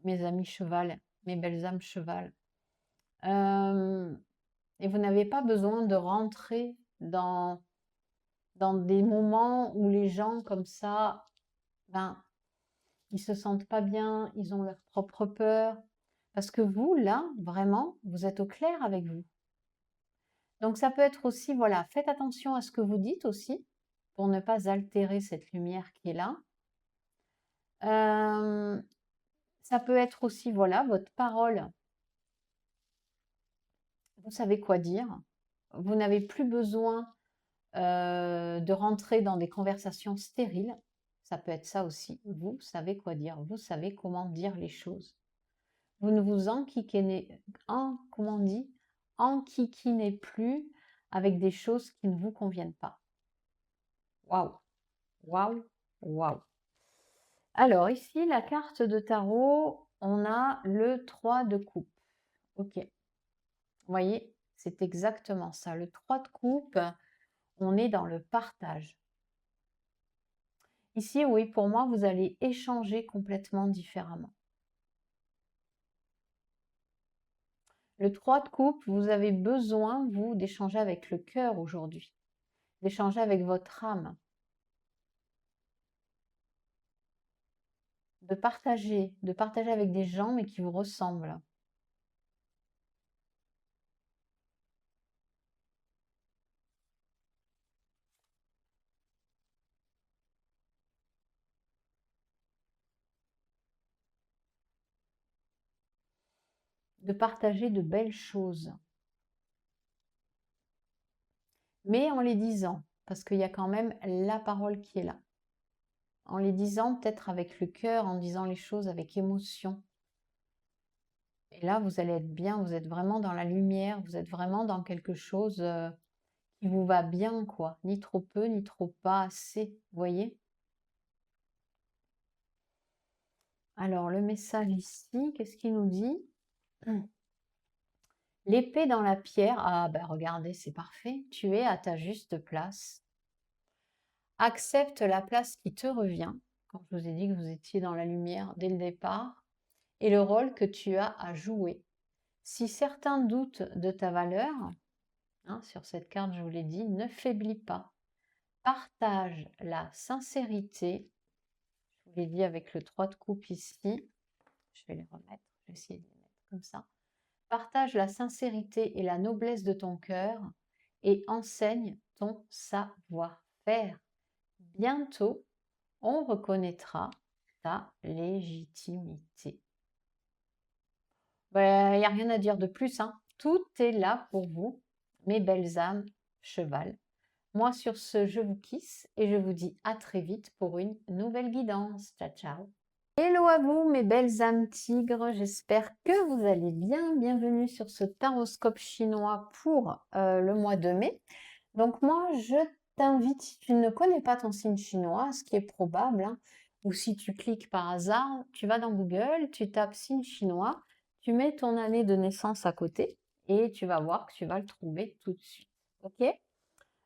mes amis cheval, mes belles âmes cheval. Et vous n'avez pas besoin de rentrer dans des moments où les gens comme ça, ben, ils se sentent pas bien, ils ont leur propre peur. Parce que vous, là, vraiment, vous êtes au clair avec vous. Donc ça peut être aussi, voilà, faites attention à ce que vous dites aussi, pour ne pas altérer cette lumière qui est là. Ça peut être aussi, voilà, votre parole. Vous savez quoi dire. Vous n'avez plus besoin de rentrer dans des conversations stériles. Ça peut être ça aussi. Vous savez quoi dire. Vous savez comment dire les choses. Vous ne vous comment on dit, enquiquinez plus avec des choses qui ne vous conviennent pas. Waouh, waouh, waouh. Alors ici, la carte de tarot, on a le 3 de coupe. Ok. Vous voyez, c'est exactement ça. Le 3 de coupe, on est dans le partage. Ici, oui, pour moi, vous allez échanger complètement différemment. Le 3 de coupe, vous avez besoin, vous, d'échanger avec le cœur aujourd'hui, d'échanger avec votre âme, de partager avec des gens, mais qui vous ressemblent. De partager de belles choses. Mais en les disant, parce qu'il y a quand même la parole qui est là. En les disant peut-être avec le cœur, en disant les choses avec émotion. Et là, vous allez être bien, vous êtes vraiment dans la lumière, vous êtes vraiment dans quelque chose qui vous va bien, quoi. Ni trop peu, ni trop pas assez, vous voyez? Alors, le message ici, qu'est-ce qu'il nous dit? L'épée dans la pierre. Ah, ben regardez, c'est parfait. Tu es à ta juste place. Accepte la place qui te revient, quand je vous ai dit que vous étiez dans la lumière dès le départ, et le rôle que tu as à jouer. Si certains doutent de ta valeur, hein, sur cette carte, je vous l'ai dit, ne faiblis pas. Partage la sincérité. Je vous l'ai dit avec le 3 de coupe ici. Je vais les remettre, je vais essayer de les mettre comme ça. Partage la sincérité et la noblesse de ton cœur et enseigne ton savoir-faire. Bientôt, on reconnaîtra ta légitimité. Il n'y a rien à dire de plus, hein. Tout est là pour vous, mes belles âmes cheval. Moi, sur ce, je vous kiss et je vous dis à très vite pour une nouvelle guidance. Ciao, ciao. Hello à vous, mes belles âmes tigres. J'espère que vous allez bien. Bienvenue sur ce taroscope chinois pour le mois de mai. Donc moi, je t'invite, si tu ne connais pas ton signe chinois, ce qui est probable, hein, ou si tu cliques par hasard, tu vas dans Google, tu tapes signe chinois, tu mets ton année de naissance à côté et tu vas voir que tu vas le trouver tout de suite. Ok?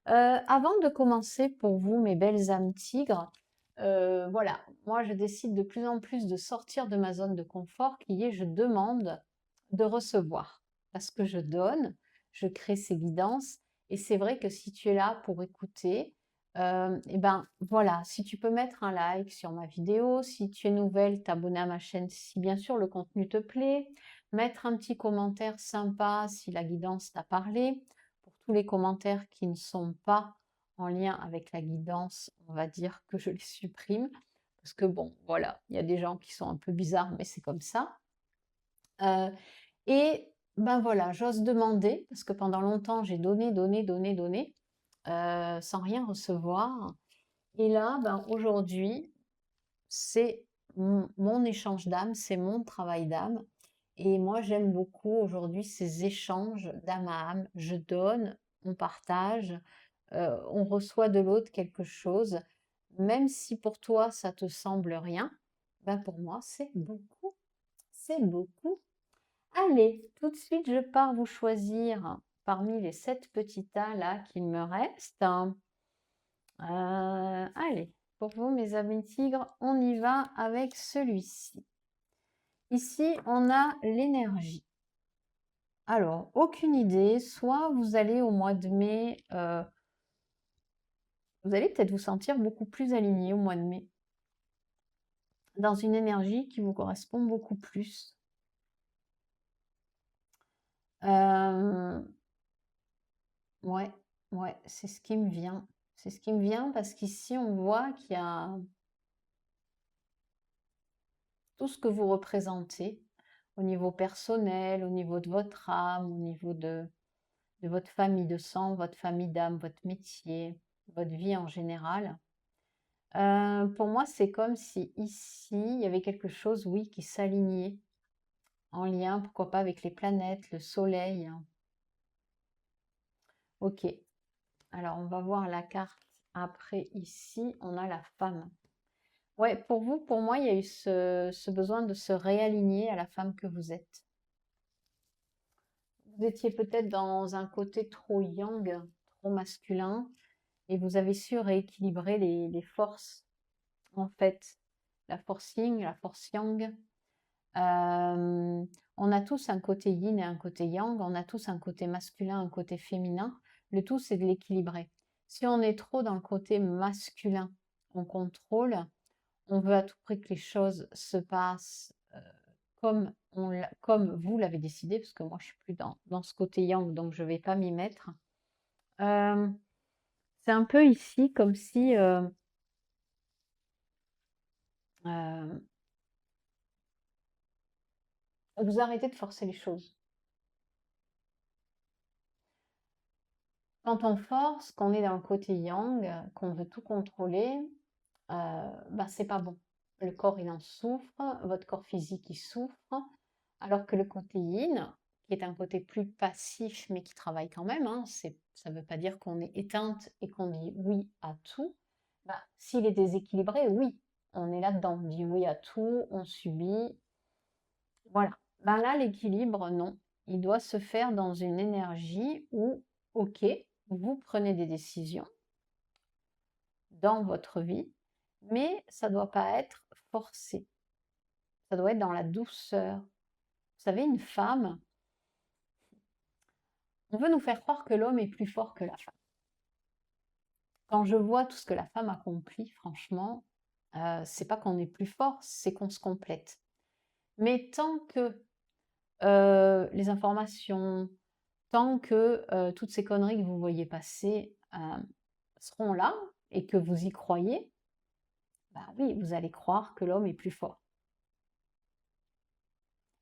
Avant de commencer pour vous, mes belles âmes tigres, voilà, moi je décide de plus en plus de sortir de ma zone de confort qui est je demande de recevoir. Parce que je donne, je crée ces guidances et c'est vrai que si tu es là pour écouter, et ben voilà, si tu peux mettre un like sur ma vidéo, si tu es nouvelle, t'abonner à ma chaîne si bien sûr le contenu te plaît, mettre un petit commentaire sympa si la guidance t'a parlé. Pour tous les commentaires qui ne sont pas en lien avec la guidance, on va dire que je les supprime. Parce que bon, voilà, il y a des gens qui sont un peu bizarres, mais c'est comme ça. Et ben voilà, j'ose demander, parce que pendant longtemps, j'ai donné, donné, donné, donné, sans rien recevoir. Et là, ben aujourd'hui, c'est mon échange d'âme, c'est mon travail d'âme. Et moi, j'aime beaucoup aujourd'hui ces échanges d'âme à âme. Je donne, on partage, on reçoit de l'autre quelque chose. Même si pour toi, ça te semble rien, ben pour moi, c'est beaucoup. C'est beaucoup. Allez, tout de suite, je pars vous choisir parmi les 7 petits tas là qu'il me reste. Allez, pour vous, mes amis tigres, on y va avec celui-ci. Ici, on a l'énergie. Alors, aucune idée, soit vous allez au mois de mai, vous allez peut-être vous sentir beaucoup plus aligné au mois de mai, dans une énergie qui vous correspond beaucoup plus. Ouais, ouais, c'est ce qui me vient. C'est ce qui me vient parce qu'ici, on voit qu'il y a tout ce que vous représentez au niveau personnel, au niveau de votre âme, au niveau de votre famille de sang, votre famille d'âme, votre métier, votre vie en général. Pour moi, c'est comme si ici, il y avait quelque chose, oui, qui s'alignait en lien, pourquoi pas avec les planètes, le soleil. Ok, alors on va voir la carte après. Ici, on a la femme. Ouais, pour vous, pour moi, il y a eu ce besoin de se réaligner à la femme que vous êtes. Vous étiez peut-être dans un côté trop yang, trop masculin, et vous avez su rééquilibrer les forces, en fait. La force yin, la force yang. On a tous un côté yin et un côté yang, on a tous un côté masculin, un côté féminin. Le tout, c'est de l'équilibrer. Si on est trop dans le côté masculin, on contrôle, on veut à tout prix que les choses se passent comme vous l'avez décidé, parce que moi je suis plus dans ce côté yang, donc je vais pas m'y mettre. Euh, c'est un peu ici comme si euh, vous arrêtez de forcer les choses. Quand on force, qu'on est dans le côté yang, qu'on veut tout contrôler, bah, c'est pas bon. Le corps, il en souffre, votre corps physique, il souffre, alors que le côté yin, qui est un côté plus passif, mais qui travaille quand même, hein, ça ne veut pas dire qu'on est éteinte et qu'on dit oui à tout. Bah, s'il est déséquilibré, oui, on est là-dedans, on dit oui à tout, on subit. Voilà. Ben là, l'équilibre, non. Il doit se faire dans une énergie où, ok, vous prenez des décisions dans votre vie, mais ça ne doit pas être forcé. Ça doit être dans la douceur. Vous savez, une femme, on veut nous faire croire que l'homme est plus fort que la femme. Quand je vois tout ce que la femme accomplit, franchement, c'est pas qu'on est plus fort, c'est qu'on se complète. Mais tant que les informations, tant que toutes ces conneries que vous voyez passer seront là et que vous y croyez, bah oui, vous allez croire que l'homme est plus fort.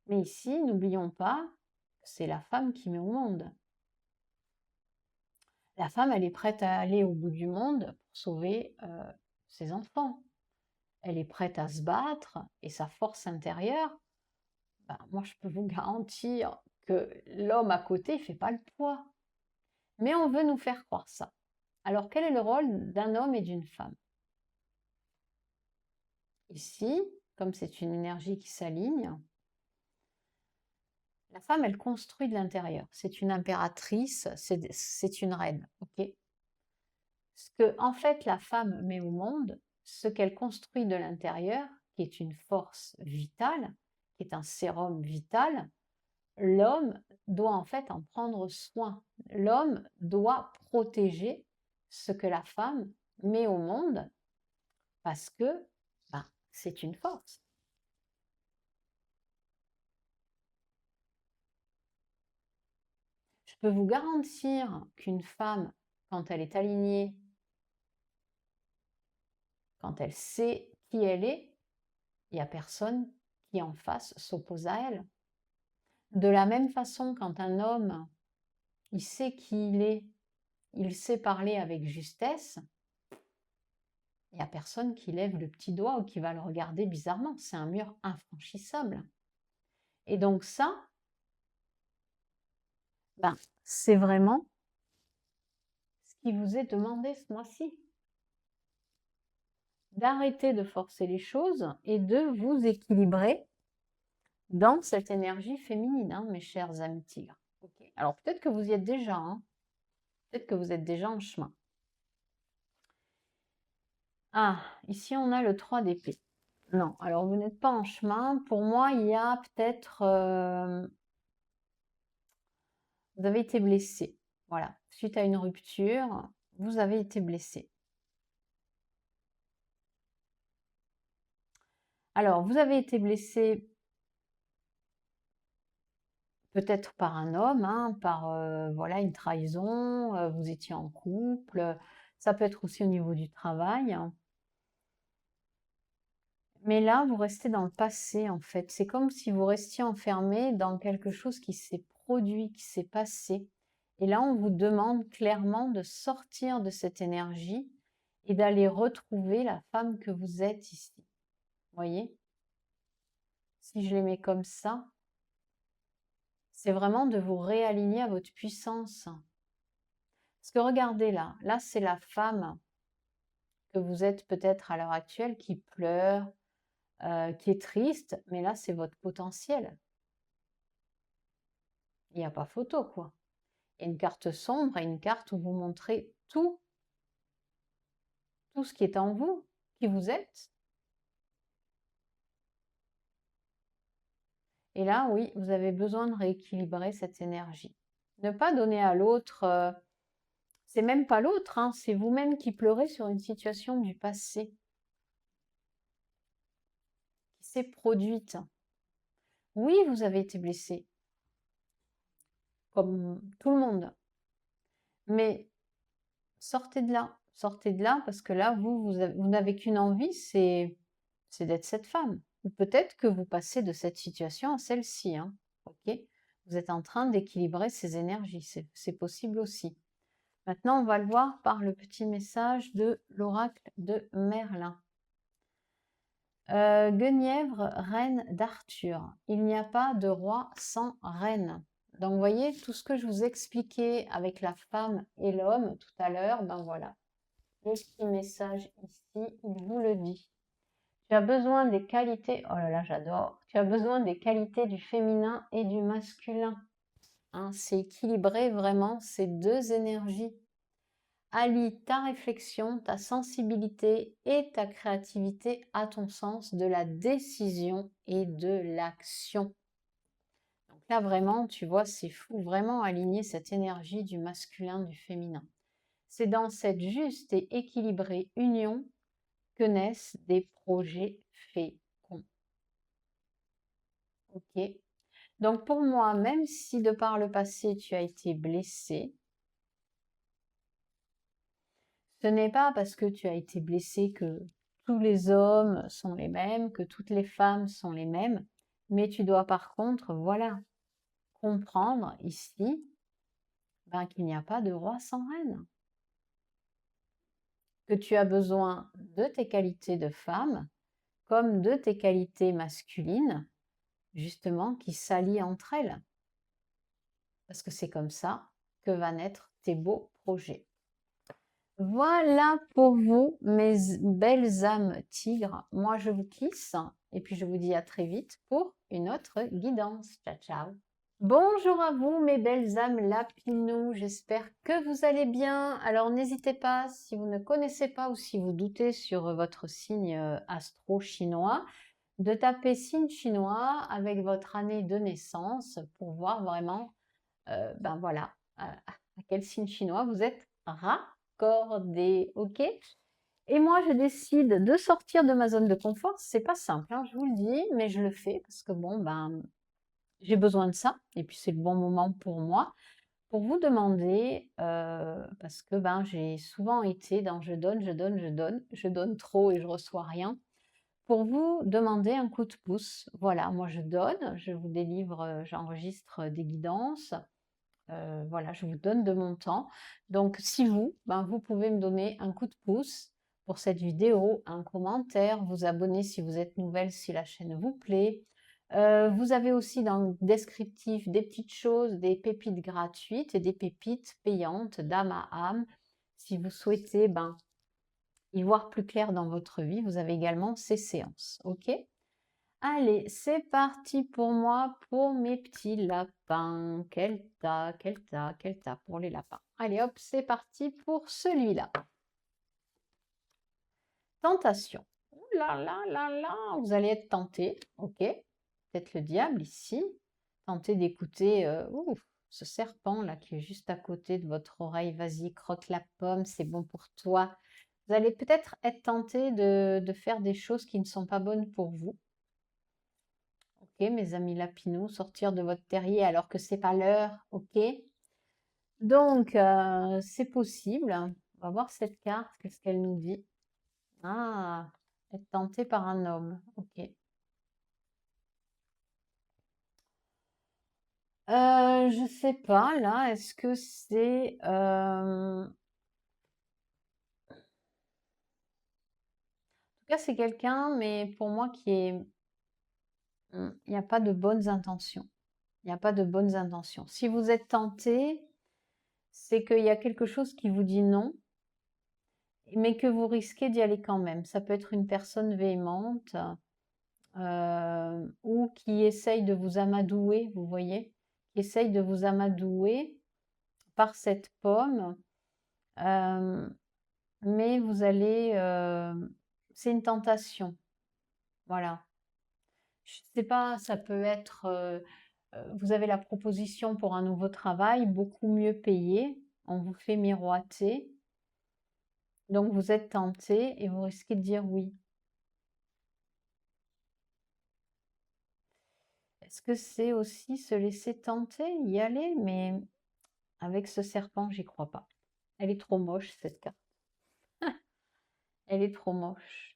Mais ici, n'oublions pas que c'est la femme qui met au monde. La femme, elle est prête à aller au bout du monde pour sauver ses enfants. Elle est prête à se battre et sa force intérieure, bah, moi je peux vous garantir que l'homme à côté ne fait pas le poids. Mais on veut nous faire croire ça. Alors, quel est le rôle d'un homme et d'une femme? Ici, comme c'est une énergie qui s'aligne, la femme, elle construit de l'intérieur. C'est une impératrice, c'est une reine, ok? Ce que, en fait, la femme met au monde, ce qu'elle construit de l'intérieur, qui est une force vitale, qui est un sérum vital, l'homme doit en fait en prendre soin. L'homme doit protéger ce que la femme met au monde parce que ben, c'est une force. Je peux vous garantir qu'une femme, quand elle est alignée, quand elle sait qui elle est, il n'y a personne qui en face s'oppose à elle. De la même façon, quand un homme, il sait qui il est, il sait parler avec justesse, il n'y a personne qui lève le petit doigt ou qui va le regarder bizarrement. C'est un mur infranchissable. Et donc ça, ben, c'est vraiment ce qui vous est demandé ce mois-ci. D'arrêter de forcer les choses et de vous équilibrer dans cette énergie féminine, hein, mes chers amis tigres. Okay. Alors peut-être que vous y êtes déjà, hein. Peut-être que vous êtes déjà en chemin. Ah, ici on a le 3 d'épée. Non, alors vous n'êtes pas en chemin. Pour moi, il y a peut-être... vous avez été blessé. Voilà, suite à une rupture, vous avez été blessé. Alors, vous avez été blessé peut-être par un homme, hein, par voilà, une trahison, vous étiez en couple, ça peut être aussi au niveau du travail. Mais là, vous restez dans le passé, en fait. C'est comme si vous restiez enfermé dans quelque chose qui s'est produit, qui s'est passé. Et là, on vous demande clairement de sortir de cette énergie et d'aller retrouver la femme que vous êtes ici. Vous voyez? Si je les mets comme ça, c'est vraiment de vous réaligner à votre puissance. Parce que regardez là, là c'est la femme que vous êtes peut-être à l'heure actuelle qui pleure, qui est triste, mais là c'est votre potentiel. Il n'y a pas photo quoi. Et une carte sombre et une carte où vous montrez tout ce qui est en vous, qui vous êtes. Et là, oui, vous avez besoin de rééquilibrer cette énergie. Ne pas donner à l'autre, c'est même pas l'autre, hein, c'est vous-même qui pleurez sur une situation du passé qui s'est produite. Oui, vous avez été blessé, comme tout le monde, mais sortez de là parce que là, vous n'avez qu'une envie, c'est d'être cette femme. Ou peut-être que vous passez de cette situation à celle-ci, hein, ok? Vous êtes en train d'équilibrer ces énergies, c'est possible aussi. Maintenant, on va le voir par le petit message de l'oracle de Merlin. Guenièvre, reine d'Arthur. Il n'y a pas de roi sans reine. Donc, vous voyez, tout ce que je vous expliquais avec la femme et l'homme tout à l'heure, ben voilà. Le petit message ici, il vous le dit. Tu as besoin des qualités, oh là là, j'adore. Tu as besoin des qualités du féminin et du masculin. Hein, c'est équilibré vraiment ces deux énergies. Allie ta réflexion, ta sensibilité et ta créativité à ton sens de la décision et de l'action. Donc là, vraiment, tu vois, c'est fou, vraiment aligner cette énergie du masculin, du féminin. C'est dans cette juste et équilibrée union que naissent des projets féconds. Ok? Donc pour moi, même si de par le passé, tu as été blessé, ce n'est pas parce que tu as été blessé que tous les hommes sont les mêmes, que toutes les femmes sont les mêmes, mais tu dois par contre, voilà, comprendre ici ben, qu'il n'y a pas de roi sans reine, que tu as besoin de tes qualités de femme comme de tes qualités masculines, justement, qui s'allient entre elles. Parce que c'est comme ça que va naître tes beaux projets. Voilà pour vous, mes belles âmes tigres. Moi, je vous kiss et puis je vous dis à très vite pour une autre guidance. Ciao, ciao. Bonjour à vous, mes belles âmes lapinous. J'espère que vous allez bien. Alors, n'hésitez pas, si vous ne connaissez pas ou si vous doutez sur votre signe astro chinois, de taper signe chinois avec votre année de naissance pour voir vraiment, ben voilà, à quel signe chinois vous êtes raccordé, ok? Et moi, je décide de sortir de ma zone de confort. C'est pas simple, hein, je vous le dis, mais je le fais parce que bon, ben, j'ai besoin de ça. Et puis, c'est le bon moment pour moi. Pour vous demander, parce que ben, j'ai souvent été dans je donne, je donne, je donne trop et je reçois rien. Pour vous demander un coup de pouce. Voilà, moi je donne, je vous délivre, j'enregistre des guidances. Voilà, je vous donne de mon temps. Donc si vous, ben, vous pouvez me donner un coup de pouce pour cette vidéo, un commentaire, vous abonner si vous êtes nouvelle, si la chaîne vous plaît. Vous avez aussi dans le descriptif des petites choses, des pépites gratuites et des pépites payantes d'âme à âme. Si vous souhaitez ben, y voir plus clair dans votre vie, vous avez également ces séances. Ok? Allez, c'est parti pour moi, pour mes petits lapins. Quel tas, quel tas, quel tas pour les lapins. Allez hop, c'est parti pour celui-là. Tentation. Ouh là là là là, vous allez être tenté, ok. Peut-être le diable ici. Tentez d'écouter ce serpent là qui est juste à côté de votre oreille. Vas-y, croque la pomme, c'est bon pour toi. Vous allez peut-être être tenté de faire des choses qui ne sont pas bonnes pour vous. Ok, mes amis lapinous, sortir de votre terrier alors que c'est pas l'heure, ok? Donc, c'est possible. On va voir cette carte, qu'est-ce qu'elle nous dit? Ah, être tenté par un homme, ok. Je sais pas, là, est-ce que c'est... En tout cas, c'est quelqu'un, mais pour moi, qui est... Il n'y a pas de bonnes intentions. Il n'y a pas de bonnes intentions. Si vous êtes tenté, c'est qu'il y a quelque chose qui vous dit non, mais que vous risquez d'y aller quand même. Ça peut être une personne véhémente ou qui essaye de vous amadouer, vous voyez, qui essaye de vous amadouer par cette pomme, mais vous allez... c'est une tentation, voilà. Je sais pas, ça peut être... vous avez la proposition pour un nouveau travail, beaucoup mieux payé, on vous fait miroiter, donc vous êtes tenté et vous risquez de dire oui. Est-ce que c'est aussi se laisser tenter, y aller? Mais avec ce serpent, j'y crois pas. Elle est trop moche, cette carte. Elle est trop moche.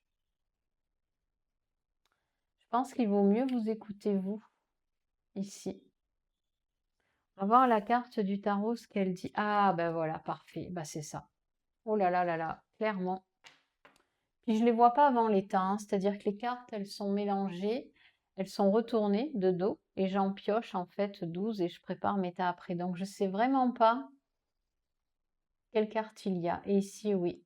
Je pense qu'il vaut mieux vous écouter, vous, ici. On va voir la carte du tarot, ce qu'elle dit. Ah, ben voilà, parfait. Ben c'est ça. Oh là là là là, clairement. Puis je les vois pas avant l'état, hein. C'est-à-dire que les cartes, elles sont mélangées, elles sont retournées de dos, et j'en pioche en fait 12 et je prépare mes tas après. Donc je sais vraiment pas quelle carte il y a. Et ici, oui.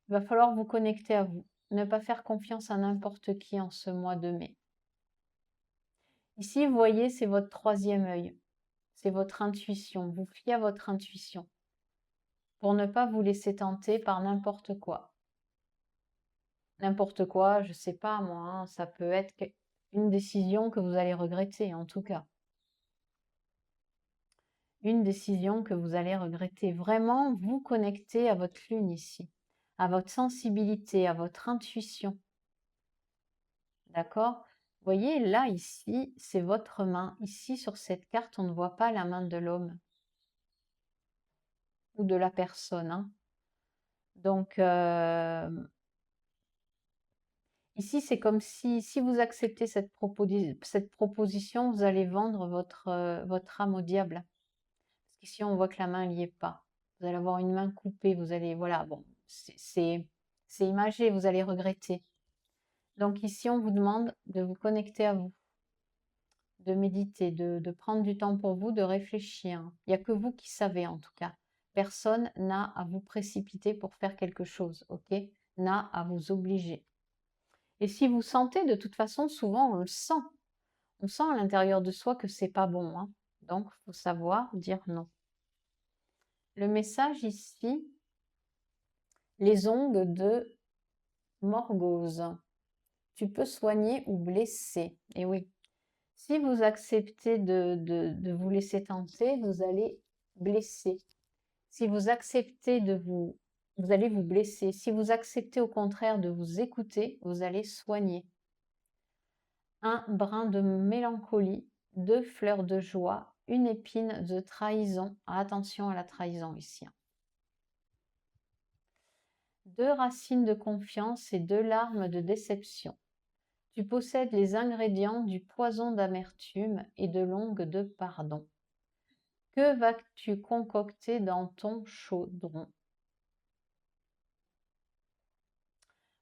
Il va falloir vous connecter à vous. Ne pas faire confiance à n'importe qui en ce mois de mai. Ici, vous voyez, c'est votre troisième œil. C'est votre intuition. Vous fiez à votre intuition pour ne pas vous laisser tenter par n'importe quoi. N'importe quoi, je sais pas moi, hein, ça peut être une décision que vous allez regretter en tout cas. Une décision que vous allez regretter. Vraiment vous connecter à votre lune ici, à votre sensibilité, à votre intuition. D'accord? Vous voyez, là, ici, c'est votre main. Ici, sur cette carte, on ne voit pas la main de l'homme ou de la personne, hein. Donc, ici, c'est comme si vous acceptez cette proposition, vous allez vendre votre âme au diable. Parce qu'ici, on voit que la main n'y est pas. Vous allez avoir une main coupée, vous allez, voilà, bon, c'est imagé, vous allez regretter. Donc ici, on vous demande de vous connecter à vous, de méditer, de prendre du temps pour vous, de réfléchir. Il n'y a que vous qui savez en tout cas. Personne n'a à vous précipiter pour faire quelque chose, ok? N'a à vous obliger. Et si vous sentez, de toute façon, souvent on le sent. On sent à l'intérieur de soi que c'est pas bon, hein. Donc, il faut savoir dire non. Le message ici, les ongles de Morgose. Tu peux soigner ou blesser. Et oui, si vous acceptez de vous laisser tenter, vous allez blesser. Si vous acceptez vous allez vous blesser. Si vous acceptez au contraire de vous écouter, vous allez soigner. Un brin de mélancolie, 2 fleurs de joie, une épine de trahison. Attention à la trahison ici. 2 racines de confiance et 2 larmes de déception. Tu possèdes les ingrédients du poison d'amertume et de l'ongle de pardon. Que vas-tu concocter dans ton chaudron?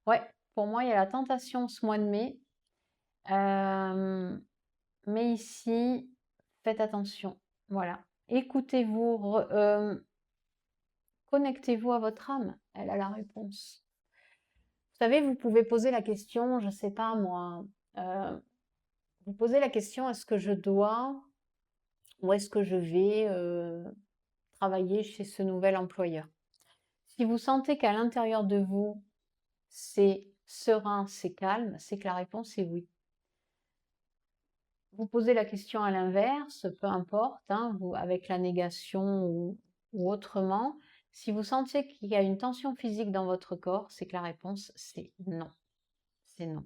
Ouais, pour moi, il y a la tentation ce mois de mai. Mais ici, faites attention. Voilà. Écoutez-vous, connectez-vous à votre âme. Elle a la réponse. Vous savez, vous pouvez poser la question, je ne sais pas moi, vous posez la question, est-ce que je dois ou est-ce que je vais travailler chez ce nouvel employeur? Si vous sentez qu'à l'intérieur de vous, c'est serein, c'est calme, c'est que la réponse est oui. Vous posez la question à l'inverse, peu importe, hein, vous, avec la négation ou autrement. Si vous sentez qu'il y a une tension physique dans votre corps, c'est que la réponse, c'est non. C'est non.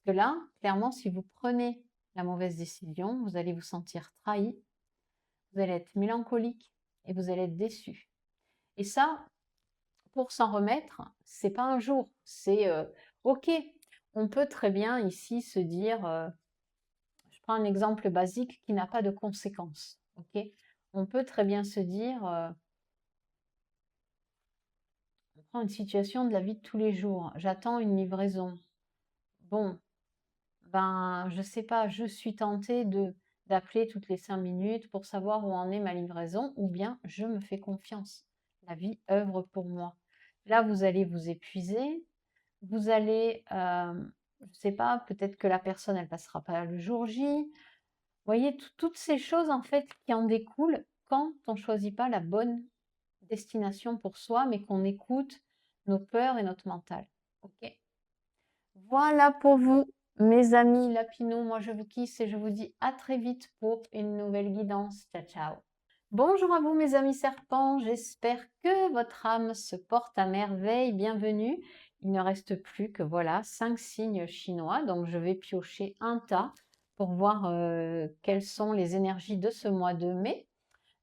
Parce que là, clairement, si vous prenez la mauvaise décision, vous allez vous sentir trahi, vous allez être mélancolique et vous allez être déçu. Et ça, pour s'en remettre, c'est pas un jour, c'est ok. On peut très bien ici se dire, je prends un exemple basique qui n'a pas de conséquences, ok. On peut très bien se dire, on prend une situation de la vie de tous les jours. J'attends une livraison. Bon, ben, je sais pas, je suis tentée d'appeler toutes les 5 minutes pour savoir où en est ma livraison, ou bien je me fais confiance. La vie œuvre pour moi. Là, vous allez vous épuiser, vous allez, je sais pas, peut-être que la personne, elle passera pas le jour J. Vous voyez, toutes ces choses, en fait, qui en découlent quand on choisit pas la bonne destination pour soi, mais qu'on écoute nos peurs et notre mental. Ok. Voilà pour vous, mes amis lapinaux. Moi, je vous kiffe et je vous dis à très vite pour une nouvelle guidance. Ciao, ciao. Bonjour à vous, mes amis serpents. J'espère que votre âme se porte à merveille. Bienvenue. Il ne reste plus que, voilà, 5 signes chinois. Donc, je vais piocher un tas pour voir quelles sont les énergies de ce mois de mai.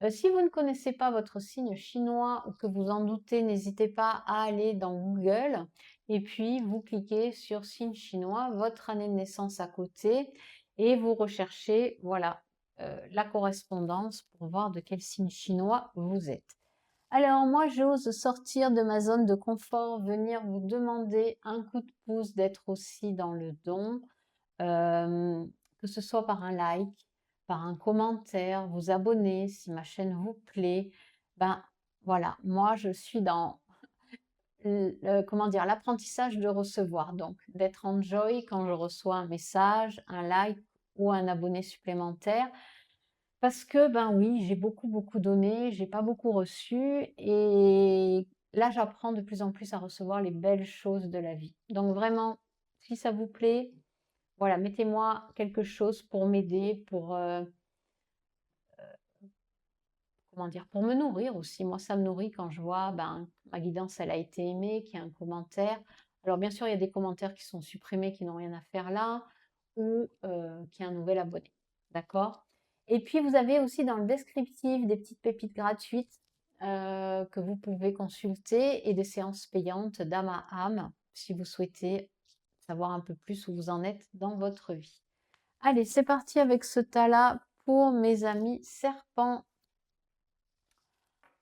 Si vous ne connaissez pas votre signe chinois ou que vous en doutez, n'hésitez pas à aller dans Google et puis vous cliquez sur signe chinois, votre année de naissance à côté et vous recherchez, voilà, la correspondance pour voir de quel signe chinois vous êtes. Alors moi, j'ose sortir de ma zone de confort, venir vous demander un coup de pouce, d'être aussi dans le don, que ce soit par un like, par un commentaire, vous abonner si ma chaîne vous plaît. Ben voilà, moi je suis dans comment dire, l'apprentissage de recevoir, donc d'être en joy quand je reçois un message, un like ou un abonné supplémentaire. Parce que, ben oui, j'ai beaucoup donné, j'ai pas beaucoup reçu et là, j'apprends de plus en plus à recevoir les belles choses de la vie. Donc vraiment, si ça vous plaît, voilà, mettez-moi quelque chose pour m'aider, pour, comment dire, pour me nourrir aussi. Moi, ça me nourrit quand je vois, ben, ma guidance, elle a été aimée, qu'il y a un commentaire. Alors bien sûr, il y a des commentaires qui sont supprimés, qui n'ont rien à faire là, ou qu'il y a un nouvel abonné. D'accord? Et puis, vous avez aussi dans le descriptif des petites pépites gratuites que vous pouvez consulter et des séances payantes d'âme à âme si vous souhaitez savoir un peu plus où vous en êtes dans votre vie. Allez, c'est parti avec ce tas-là pour mes amis serpents.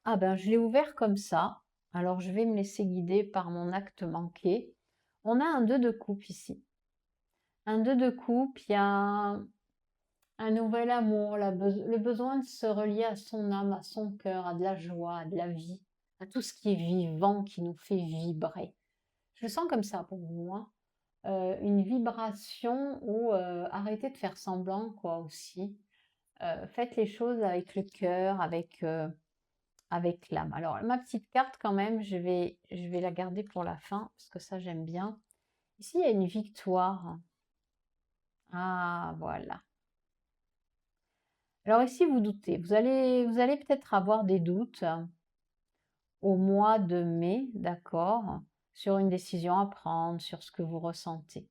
Ah ben, je l'ai ouvert comme ça. Alors, je vais me laisser guider par mon acte manqué. On a un 2 de coupe ici. Un 2 de coupe, il y a un nouvel amour, le besoin de se relier à son âme, à son cœur, à de la joie, à de la vie, à tout ce qui est vivant, qui nous fait vibrer. Je le sens comme ça pour vous, hein. Une vibration où arrêtez de faire semblant, quoi, aussi. Faites les choses avec le cœur, avec l'âme. Alors, ma petite carte, quand même, je vais la garder pour la fin, parce que ça, j'aime bien. Ici, il y a une victoire. Ah, voilà. Alors ici, vous doutez. Vous allez peut-être avoir des doutes au mois de mai, d'accord, sur une décision à prendre, sur ce que vous ressentez.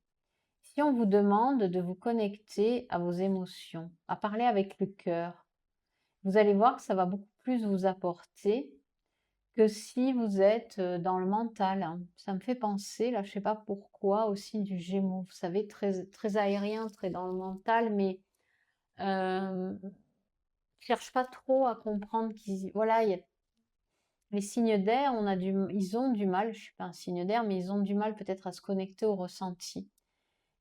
Si on vous demande de vous connecter à vos émotions, à parler avec le cœur, vous allez voir que ça va beaucoup plus vous apporter que si vous êtes dans le mental, hein. Ça me fait penser, là, je sais pas pourquoi, aussi du Gémeaux. Vous savez, très, très aérien, très dans le mental, mais cherche pas trop à comprendre qu'ils, voilà, il y a les signes d'air, ils ont du mal, je suis pas un signe d'air, mais ils ont du mal peut-être à se connecter au ressenti.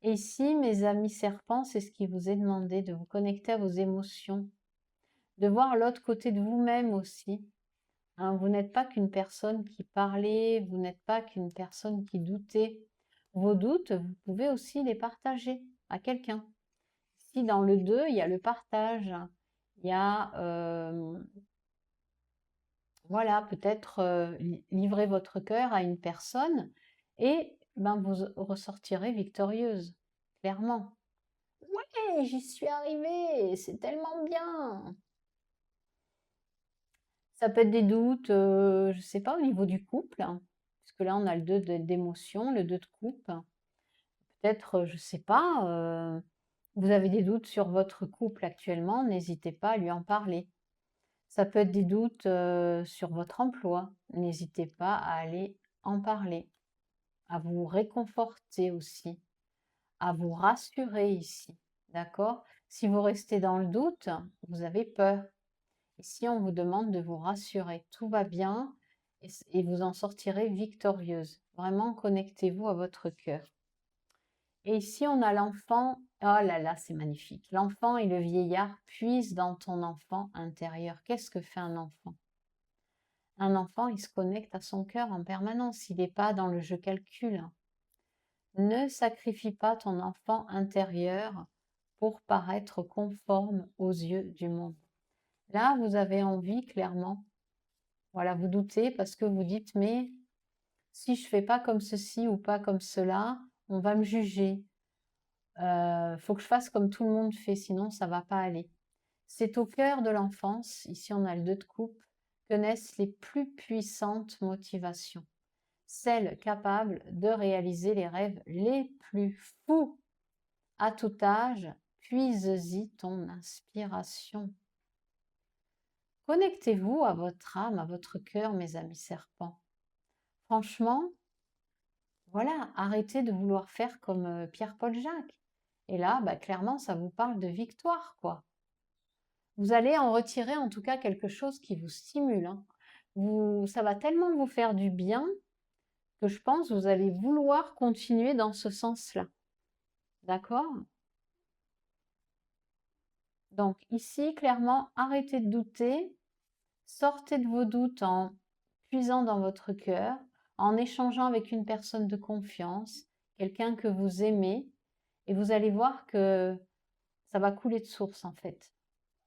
Et ici, mes amis serpents, c'est ce qui vous est demandé, de vous connecter à vos émotions, de voir l'autre côté de vous-même aussi, hein. Vous n'êtes pas qu'une personne qui parlait, vous n'êtes pas qu'une personne qui doutait. Vos doutes, vous pouvez aussi les partager à quelqu'un. Si dans le 2, il y a le partage, il y a, voilà, peut-être livrer votre cœur à une personne et ben, vous ressortirez victorieuse, clairement. Ouais, j'y suis arrivée, c'est tellement bien. Ça peut être des doutes, je sais pas, au niveau du couple, hein, puisque là on a le 2 d'émotion, le 2 de coupe. Peut-être, je sais pas, vous avez des doutes sur votre couple actuellement, n'hésitez pas à lui en parler. Ça peut être des doutes sur votre emploi, n'hésitez pas à aller en parler, à vous réconforter aussi, à vous rassurer ici, d'accord? Si vous restez dans le doute, vous avez peur. Ici, on vous demande de vous rassurer, tout va bien et vous en sortirez victorieuse. Vraiment, connectez-vous à votre cœur. Et ici, on a l'enfant. Oh là là, c'est magnifique. L'enfant et le vieillard puisent dans ton enfant intérieur. Qu'est-ce que fait un enfant? Un enfant, il se connecte à son cœur en permanence. Il n'est pas dans le jeu calcul. Ne sacrifie pas ton enfant intérieur pour paraître conforme aux yeux du monde. Là, vous avez envie, clairement. Voilà, vous doutez parce que vous dites, mais si je fais pas comme ceci ou pas comme cela, on va me juger. Faut que je fasse comme tout le monde fait, sinon ça va pas aller. C'est au cœur de l'enfance, ici on a le 2 de coupe, que naissent les plus puissantes motivations, celles capables de réaliser les rêves les plus fous. À tout âge, puise-y ton inspiration. Connectez-vous à votre âme, à votre cœur, mes amis serpents. Franchement, voilà, arrêtez de vouloir faire comme Pierre-Paul Jacques. Et là, bah, clairement, ça vous parle de victoire, quoi. Vous allez en retirer en tout cas quelque chose qui vous stimule, hein. Ça va tellement vous faire du bien que je pense que vous allez vouloir continuer dans ce sens-là. D'accord? Donc ici, clairement, arrêtez de douter, sortez de vos doutes en puisant dans votre cœur, en échangeant avec une personne de confiance, quelqu'un que vous aimez, et vous allez voir que ça va couler de source en fait.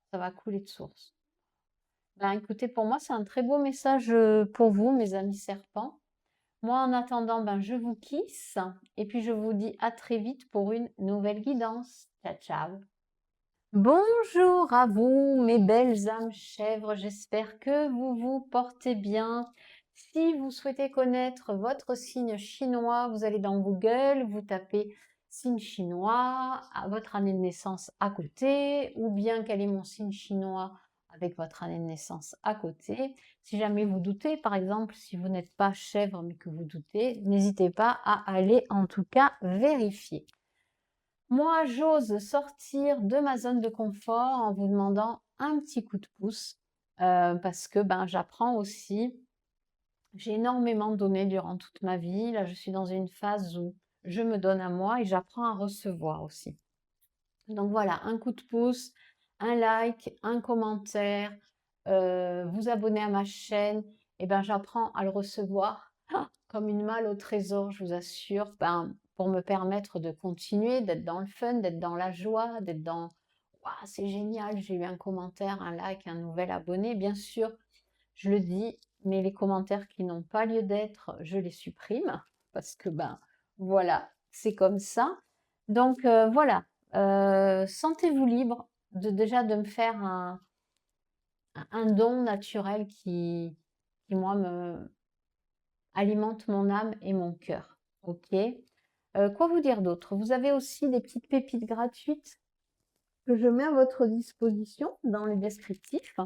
Ça va couler de source. Ben, écoutez, pour moi, c'est un très beau message pour vous, mes amis serpents. Moi, en attendant, ben, je vous kiss et puis je vous dis à très vite pour une nouvelle guidance. Ciao, ciao. Bonjour à vous, mes belles âmes chèvres. J'espère que vous vous portez bien. Si vous souhaitez connaître votre signe chinois, vous allez dans Google, vous tapez signe chinois, à votre année de naissance à côté, ou bien quel est mon signe chinois avec votre année de naissance à côté. Si jamais vous doutez, par exemple, si vous n'êtes pas chèvre mais que vous doutez, n'hésitez pas à aller en tout cas vérifier. Moi, j'ose sortir de ma zone de confort en vous demandant un petit coup de pouce parce que ben, j'apprends aussi. J'ai énormément donné durant toute ma vie. Là, je suis dans une phase où je me donne à moi et j'apprends à recevoir aussi. Donc voilà, un coup de pouce, un like, un commentaire, vous abonner à ma chaîne, et ben j'apprends à le recevoir comme une malle au trésor, je vous assure, ben, pour me permettre de continuer, d'être dans le fun, d'être dans la joie, d'être dans waouh, c'est génial, j'ai eu un commentaire, un like, un nouvel abonné. Bien sûr, je le dis, mais les commentaires qui n'ont pas lieu d'être, je les supprime parce que ben voilà, c'est comme ça. Donc voilà, sentez-vous libre de déjà de me faire un don naturel qui moi me alimente mon âme et mon cœur. Ok. Quoi vous dire d'autre? Vous avez aussi des petites pépites gratuites que je mets à votre disposition dans les descriptifs.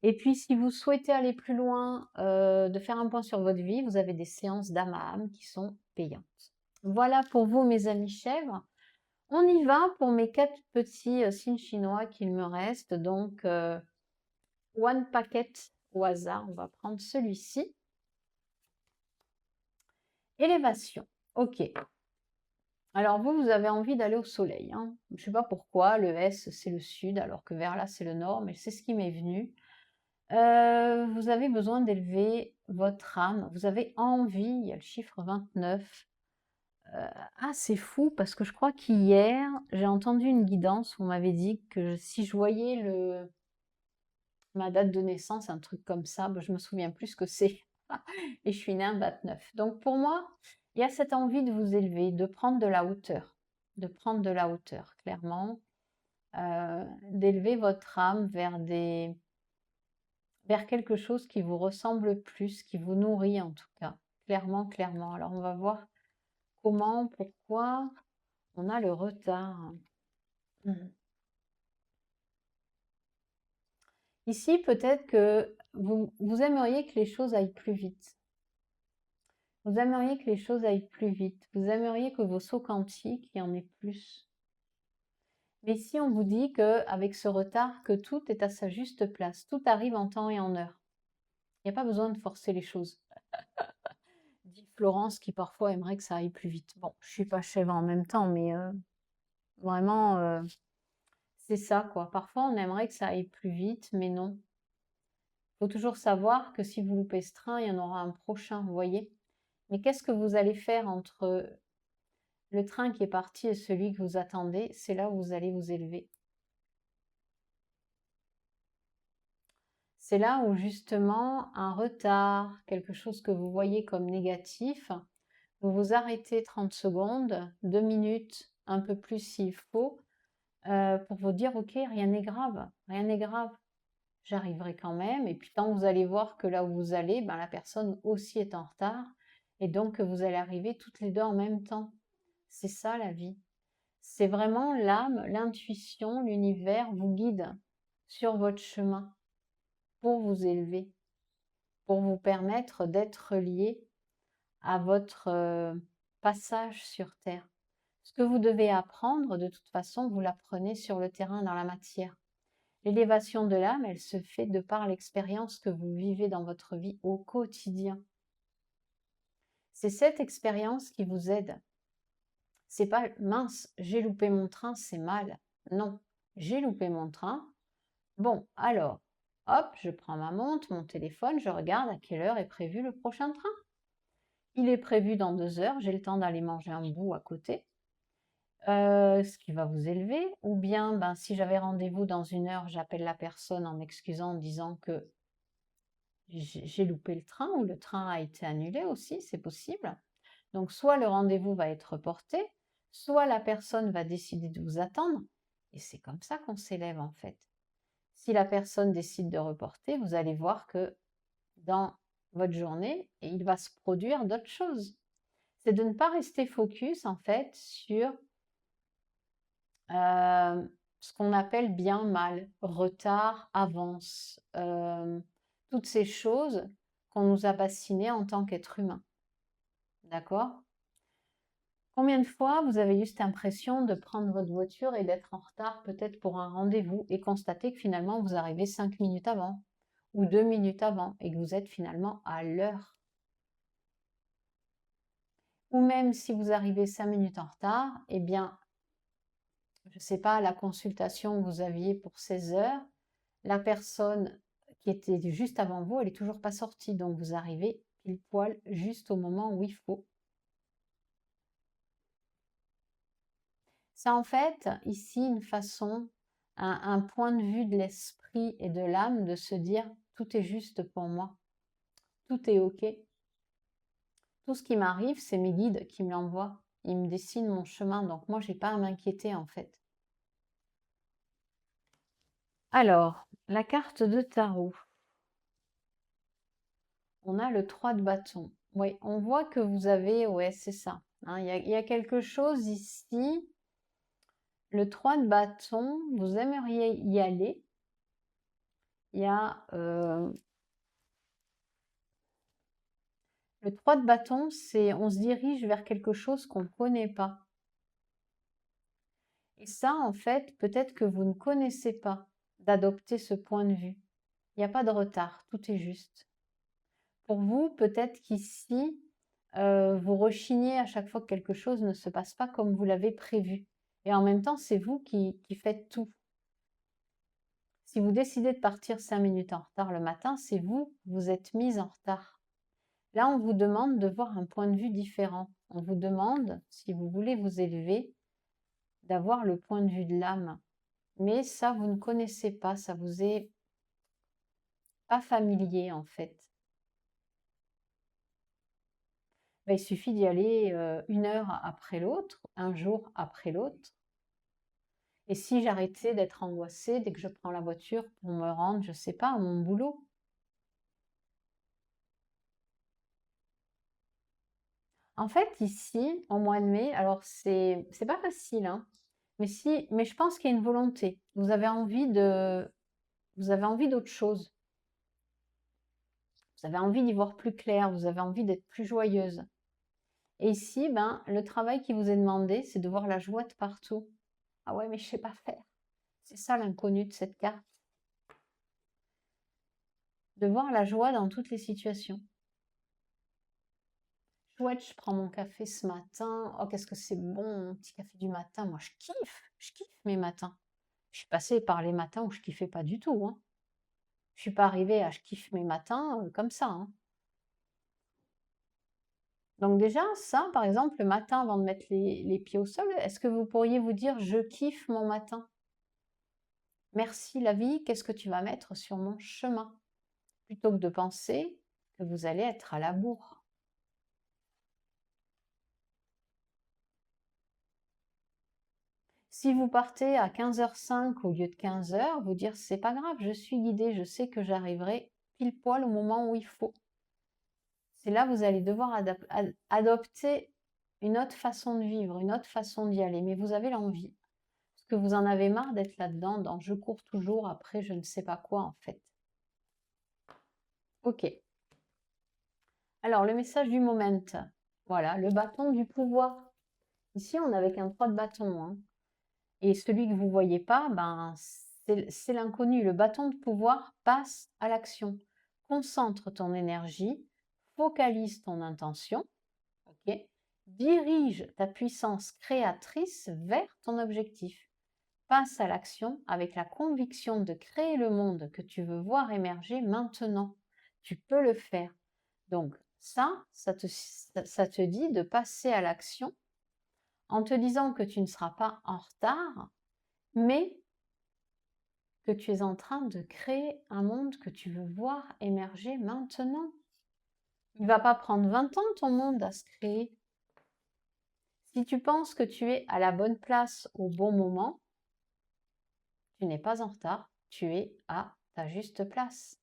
Et puis, si vous souhaitez aller plus loin, de faire un point sur votre vie, vous avez des séances d'âme à âme qui sont payantes. Voilà pour vous, mes amis chèvres. On y va pour mes 4 petits signes chinois qu'il me reste. Donc, one packet au hasard. On va prendre celui-ci. Élévation. Ok. Alors vous, vous avez envie d'aller au soleil, hein. Je ne sais pas pourquoi, le S c'est le sud, alors que vers là c'est le nord, mais c'est ce qui m'est venu. Vous avez besoin d'élever votre âme, vous avez envie, il y a le chiffre 29. Ah, c'est fou parce que je crois qu'hier, j'ai entendu une guidance où on m'avait dit que si je voyais ma date de naissance, un truc comme ça, ben, je me souviens plus ce que c'est. Et je suis née un 29. Donc pour moi, il y a cette envie de vous élever, de prendre de la hauteur, de prendre de la hauteur, clairement, d'élever votre âme vers quelque chose qui vous ressemble plus, qui vous nourrit en tout cas. Clairement, clairement. Alors on va voir comment, pourquoi on a le retard. Mhm. Ici, peut-être que vous aimeriez que les choses aillent plus vite. Vous aimeriez que les choses aillent plus vite. Vous aimeriez que vos sauts quantiques, il y en ait plus. Mais si on vous dit qu'avec ce retard, que tout est à sa juste place, tout arrive en temps et en heure. Il n'y a pas besoin de forcer les choses. Dit Florence qui parfois aimerait que ça aille plus vite. Bon, je suis pas chèvre en même temps, mais vraiment, c'est ça quoi. Parfois, on aimerait que ça aille plus vite, mais non. Il faut toujours savoir que si vous loupez ce train, il y en aura un prochain, vous voyez. Mais qu'est-ce que vous allez faire entre le train qui est parti et celui que vous attendez? C'est là où vous allez vous élever. C'est là où justement un retard, quelque chose que vous voyez comme négatif, vous vous arrêtez 30 secondes, 2 minutes, un peu plus s'il faut, pour vous dire, ok, rien n'est grave, rien n'est grave, j'arriverai quand même. Et puis quand vous allez voir que là où vous allez, ben, la personne aussi est en retard, et donc vous allez arriver toutes les deux en même temps. C'est ça la vie. C'est vraiment l'âme, l'intuition, l'univers vous guide sur votre chemin pour vous élever, pour vous permettre d'être relié à votre passage sur Terre. Ce que vous devez apprendre, de toute façon, vous l'apprenez sur le terrain, dans la matière. L'élévation de l'âme, elle se fait de par l'expérience que vous vivez dans votre vie au quotidien. C'est cette expérience qui vous aide. C'est pas mince, j'ai loupé mon train, c'est mal. Non, j'ai loupé mon train. Bon, alors, hop, je prends ma montre, mon téléphone, je regarde à quelle heure est prévu le prochain train. Il est prévu dans 2 heures, j'ai le temps d'aller manger un bout à côté, ce qui va vous élever. Ou bien, ben, si j'avais rendez-vous dans 1 heure, j'appelle la personne en m'excusant, en disant que j'ai loupé le train ou le train a été annulé aussi, c'est possible. Donc, soit le rendez-vous va être reporté, soit la personne va décider de vous attendre. Et c'est comme ça qu'on s'élève en fait. Si la personne décide de reporter, vous allez voir que dans votre journée, il va se produire d'autres choses. C'est de ne pas rester focus en fait sur ce qu'on appelle bien mal, retard, avance, toutes ces choses qu'on nous a bassinées en tant qu'être humain. D'accord? Combien de fois vous avez eu cette impression de prendre votre voiture et d'être en retard peut-être pour un rendez-vous et constater que finalement vous arrivez 5 minutes avant ou 2 minutes avant et que vous êtes finalement à l'heure? Ou même si vous arrivez 5 minutes en retard, eh bien, je ne sais pas, la consultation que vous aviez pour 16 heures, la personne qui était juste avant vous, elle est toujours pas sortie, donc vous arrivez pile poil juste au moment où il faut. C'est en fait ici une façon, un point de vue de l'esprit et de l'âme de se dire tout est juste pour moi, tout est OK. Tout ce qui m'arrive, c'est mes guides qui me l'envoient. Ils me dessinent mon chemin, donc moi, j'ai pas à m'inquiéter en fait. Alors, la carte de tarot. On a le 3 de bâton. Oui, on voit que vous avez, ouais, c'est ça. Hein, il y a quelque chose ici. Le 3 de bâton, vous aimeriez y aller. Il y a le 3 de bâton, c'est on se dirige vers quelque chose qu'on ne connaît pas. Et ça, en fait, peut-être que vous ne connaissez pas d'adopter ce point de vue. Il n'y a pas de retard, tout est juste. Pour vous, peut-être qu'ici, vous rechignez à chaque fois que quelque chose ne se passe pas comme vous l'avez prévu. Et en même temps, c'est vous qui faites tout. Si vous décidez de partir 5 minutes en retard le matin, c'est vous, vous êtes mise en retard. Là, on vous demande de voir un point de vue différent. On vous demande, si vous voulez vous élever, d'avoir le point de vue de l'âme. Mais ça, vous ne connaissez pas, ça vous est pas familier en fait. Ben, il suffit d'y aller 1 heure après l'autre, un jour après l'autre. Et si j'arrêtais d'être angoissée dès que je prends la voiture pour me rendre, je sais pas, à mon boulot? En fait, ici, au mois de mai, alors c'est pas facile, hein, mais je pense qu'il y a une volonté. Vous avez envie d'autre chose. Vous avez envie d'y voir plus clair, vous avez envie d'être plus joyeuse. Et ici, ben, le travail qui vous est demandé, c'est de voir la joie de partout. Ah ouais, mais je sais pas faire. C'est ça l'inconnu de cette carte. De voir la joie dans toutes les situations. Chouette, je prends mon café ce matin. Oh, qu'est-ce que c'est bon, mon petit café du matin. Moi, je kiffe mes matins. Je suis passée par les matins où je kiffais pas du tout, hein. Je suis pas arrivée à je kiffe mes matins comme ça, hein. Donc déjà, ça, par exemple, le matin avant de mettre les pieds au sol, est-ce que vous pourriez vous dire je kiffe mon matin? Merci la vie, qu'est-ce que tu vas mettre sur mon chemin? Plutôt que de penser que vous allez être à la bourre. Si vous partez à 15h05 au lieu de 15h, vous dire c'est pas grave, je suis guidée, je sais que j'arriverai pile poil au moment où il faut. C'est là que vous allez devoir adopter une autre façon de vivre, une autre façon d'y aller, mais vous avez l'envie. Parce que vous en avez marre d'être là-dedans, dans je cours toujours après je ne sais pas quoi en fait. Ok. Alors, le message du moment. Voilà, le bâton du pouvoir. Ici, on est avec un 3 de bâton, hein. Et celui que vous ne voyez pas, ben, c'est l'inconnu. Le bâton de pouvoir passe à l'action. Concentre ton énergie, focalise ton intention, ok? Dirige ta puissance créatrice vers ton objectif. Passe à l'action avec la conviction de créer le monde que tu veux voir émerger maintenant. Tu peux le faire. Donc ça te dit de passer à l'action en te disant que tu ne seras pas en retard, mais que tu es en train de créer un monde que tu veux voir émerger maintenant. Il ne va pas prendre 20 ans ton monde à se créer. Si tu penses que tu es à la bonne place au bon moment, tu n'es pas en retard, tu es à ta juste place.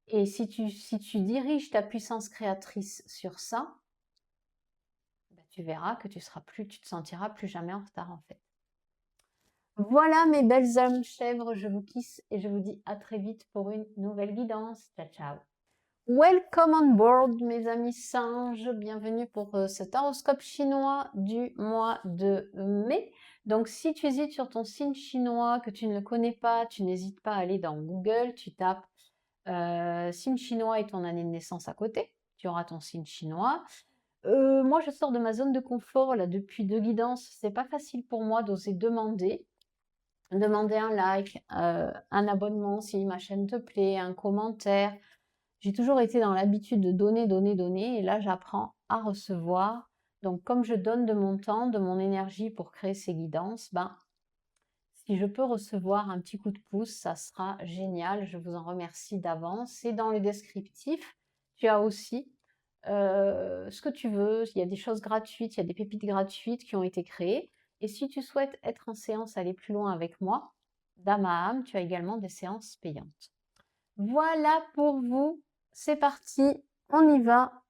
Et si tu diriges ta puissance créatrice sur ça, ben, tu verras que tu te sentiras plus jamais en retard en fait. Voilà mes belles âmes chèvres, je vous kiss et je vous dis à très vite pour une nouvelle guidance. Ciao, ciao. Welcome on board mes amis singes, bienvenue pour cet horoscope chinois du mois de mai. Donc si tu hésites sur ton signe chinois, que tu ne le connais pas, tu n'hésites pas à aller dans Google, tu tapes signe chinois et ton année de naissance à côté, tu auras ton signe chinois. Moi, je sors de ma zone de confort là depuis 2 guidances. C'est pas facile pour moi d'oser demander. Demander un like, un abonnement si ma chaîne te plaît, un commentaire. J'ai toujours été dans l'habitude de donner, donner, donner et là, j'apprends à recevoir. Donc comme je donne de mon temps, de mon énergie pour créer ces guidances, ben, si je peux recevoir un petit coup de pouce, ça sera génial. Je vous en remercie d'avance. Et dans le descriptif, tu as aussi ce que tu veux. Il y a des choses gratuites, il y a des pépites gratuites qui ont été créées. Et si tu souhaites être en séance, aller plus loin avec moi, d'âme à âme, tu as également des séances payantes. Voilà pour vous. C'est parti, on y va.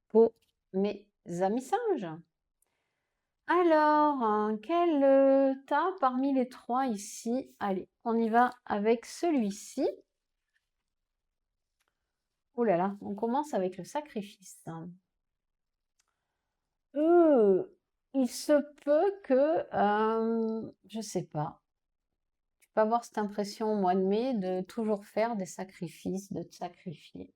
Pour mes amis singes. Alors, quel tas parmi les 3 ici? Allez, on y va avec celui-ci. Oh là là, on commence avec le sacrifice. Il se peut que, je sais pas, tu peux avoir cette impression au mois de mai de toujours faire des sacrifices, de te sacrifier.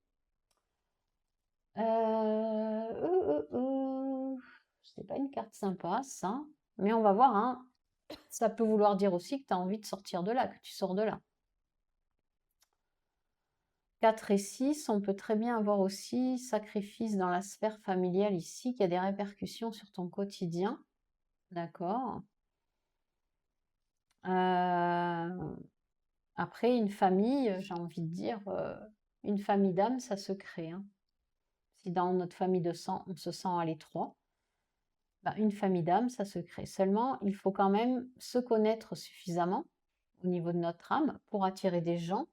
C'est pas une carte sympa, ça. Mais on va voir, hein. Ça peut vouloir dire aussi que tu as envie de sortir de là, que tu sors de là. 4 et 6, on peut très bien avoir aussi sacrifice dans la sphère familiale ici, qui a des répercussions sur ton quotidien. D'accord. Après, une famille, j'ai envie de dire, une famille d'âme, ça se crée, hein. Si dans notre famille de sang, on se sent à l'étroit, bah, une famille d'âme, ça se crée. Seulement, il faut quand même se connaître suffisamment au niveau de notre âme pour attirer des gens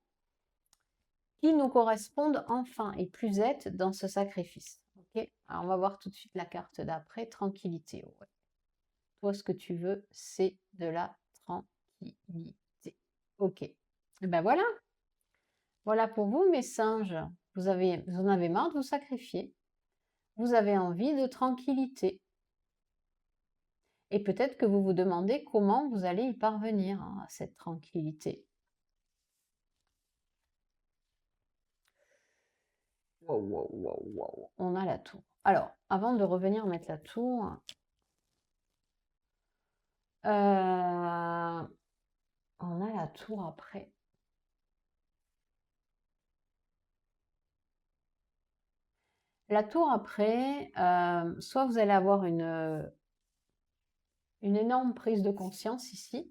qui nous correspondent enfin et plus être dans ce sacrifice. Ok. Alors, on va voir tout de suite la carte d'après, tranquillité. Ouais. Toi, ce que tu veux, c'est de la tranquillité. Ok. Et ben voilà. Voilà pour vous, mes singes. Vous en avez marre de vous sacrifier. Vous avez envie de tranquillité. Et peut-être que vous vous demandez comment vous allez y parvenir, hein, à cette tranquillité. Wow, wow, wow, wow. On a la tour. Alors, avant de revenir mettre la tour, on a la tour après. La tour après, soit vous allez avoir une énorme prise de conscience ici.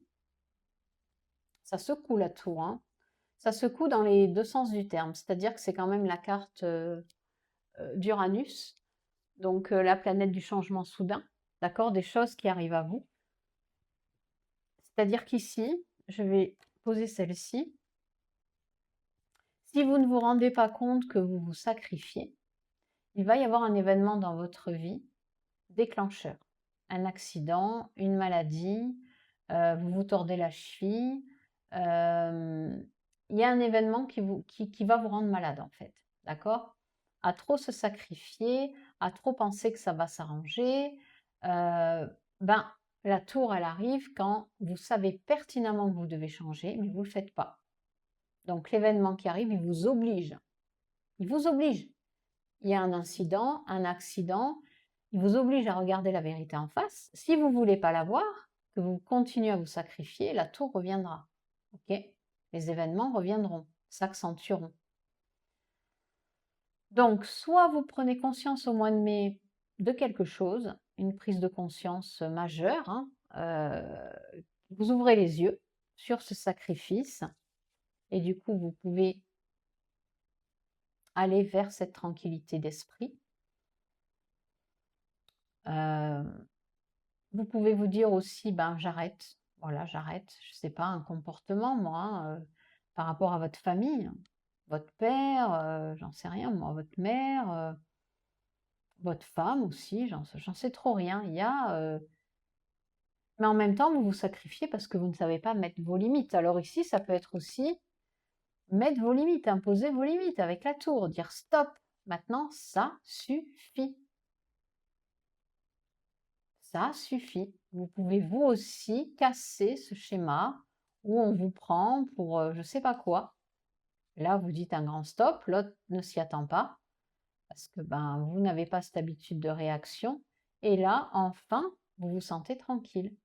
Ça secoue la tour, hein. Ça secoue dans les 2 sens du terme, c'est-à-dire que c'est quand même la carte d'Uranus, donc la planète du changement soudain, d'accord, des choses qui arrivent à vous. C'est-à-dire qu'ici, je vais poser celle-ci. Si vous ne vous rendez pas compte que vous vous sacrifiez, il va y avoir un événement dans votre vie déclencheur. Un accident, une maladie, vous vous tordez la cheville. Il y a un événement qui va vous rendre malade en fait. D'accord? À trop se sacrifier, à trop penser que ça va s'arranger, la tour, elle arrive quand vous savez pertinemment que vous devez changer, mais vous ne le faites pas. Donc l'événement qui arrive, il vous oblige. Il vous oblige. Il y a un incident, un accident, il vous oblige à regarder la vérité en face. Si vous ne voulez pas la voir, que vous continuez à vous sacrifier, la tour reviendra. Ok? Les événements reviendront, s'accentueront. Donc, soit vous prenez conscience au mois de mai de quelque chose, une prise de conscience majeure, hein, vous ouvrez les yeux sur ce sacrifice et du coup, vous pouvez aller vers cette tranquillité d'esprit. Vous pouvez vous dire aussi, ben j'arrête, voilà, j'arrête, je sais pas, un comportement, moi, hein, par rapport à votre famille, votre père, j'en sais rien, moi, votre mère, votre femme aussi, j'en sais trop rien. Il y a, mais en même temps, vous vous sacrifiez parce que vous ne savez pas mettre vos limites. Alors ici, ça peut être aussi mettre vos limites, imposer vos limites avec la tour, dire stop, maintenant ça suffit. Ça suffit. Vous pouvez vous aussi casser ce schéma où on vous prend pour je ne sais pas quoi. Là, vous dites un grand stop, l'autre ne s'y attend pas. parce que ben, vous n'avez pas cette habitude de réaction. Et là, enfin, vous vous sentez tranquille.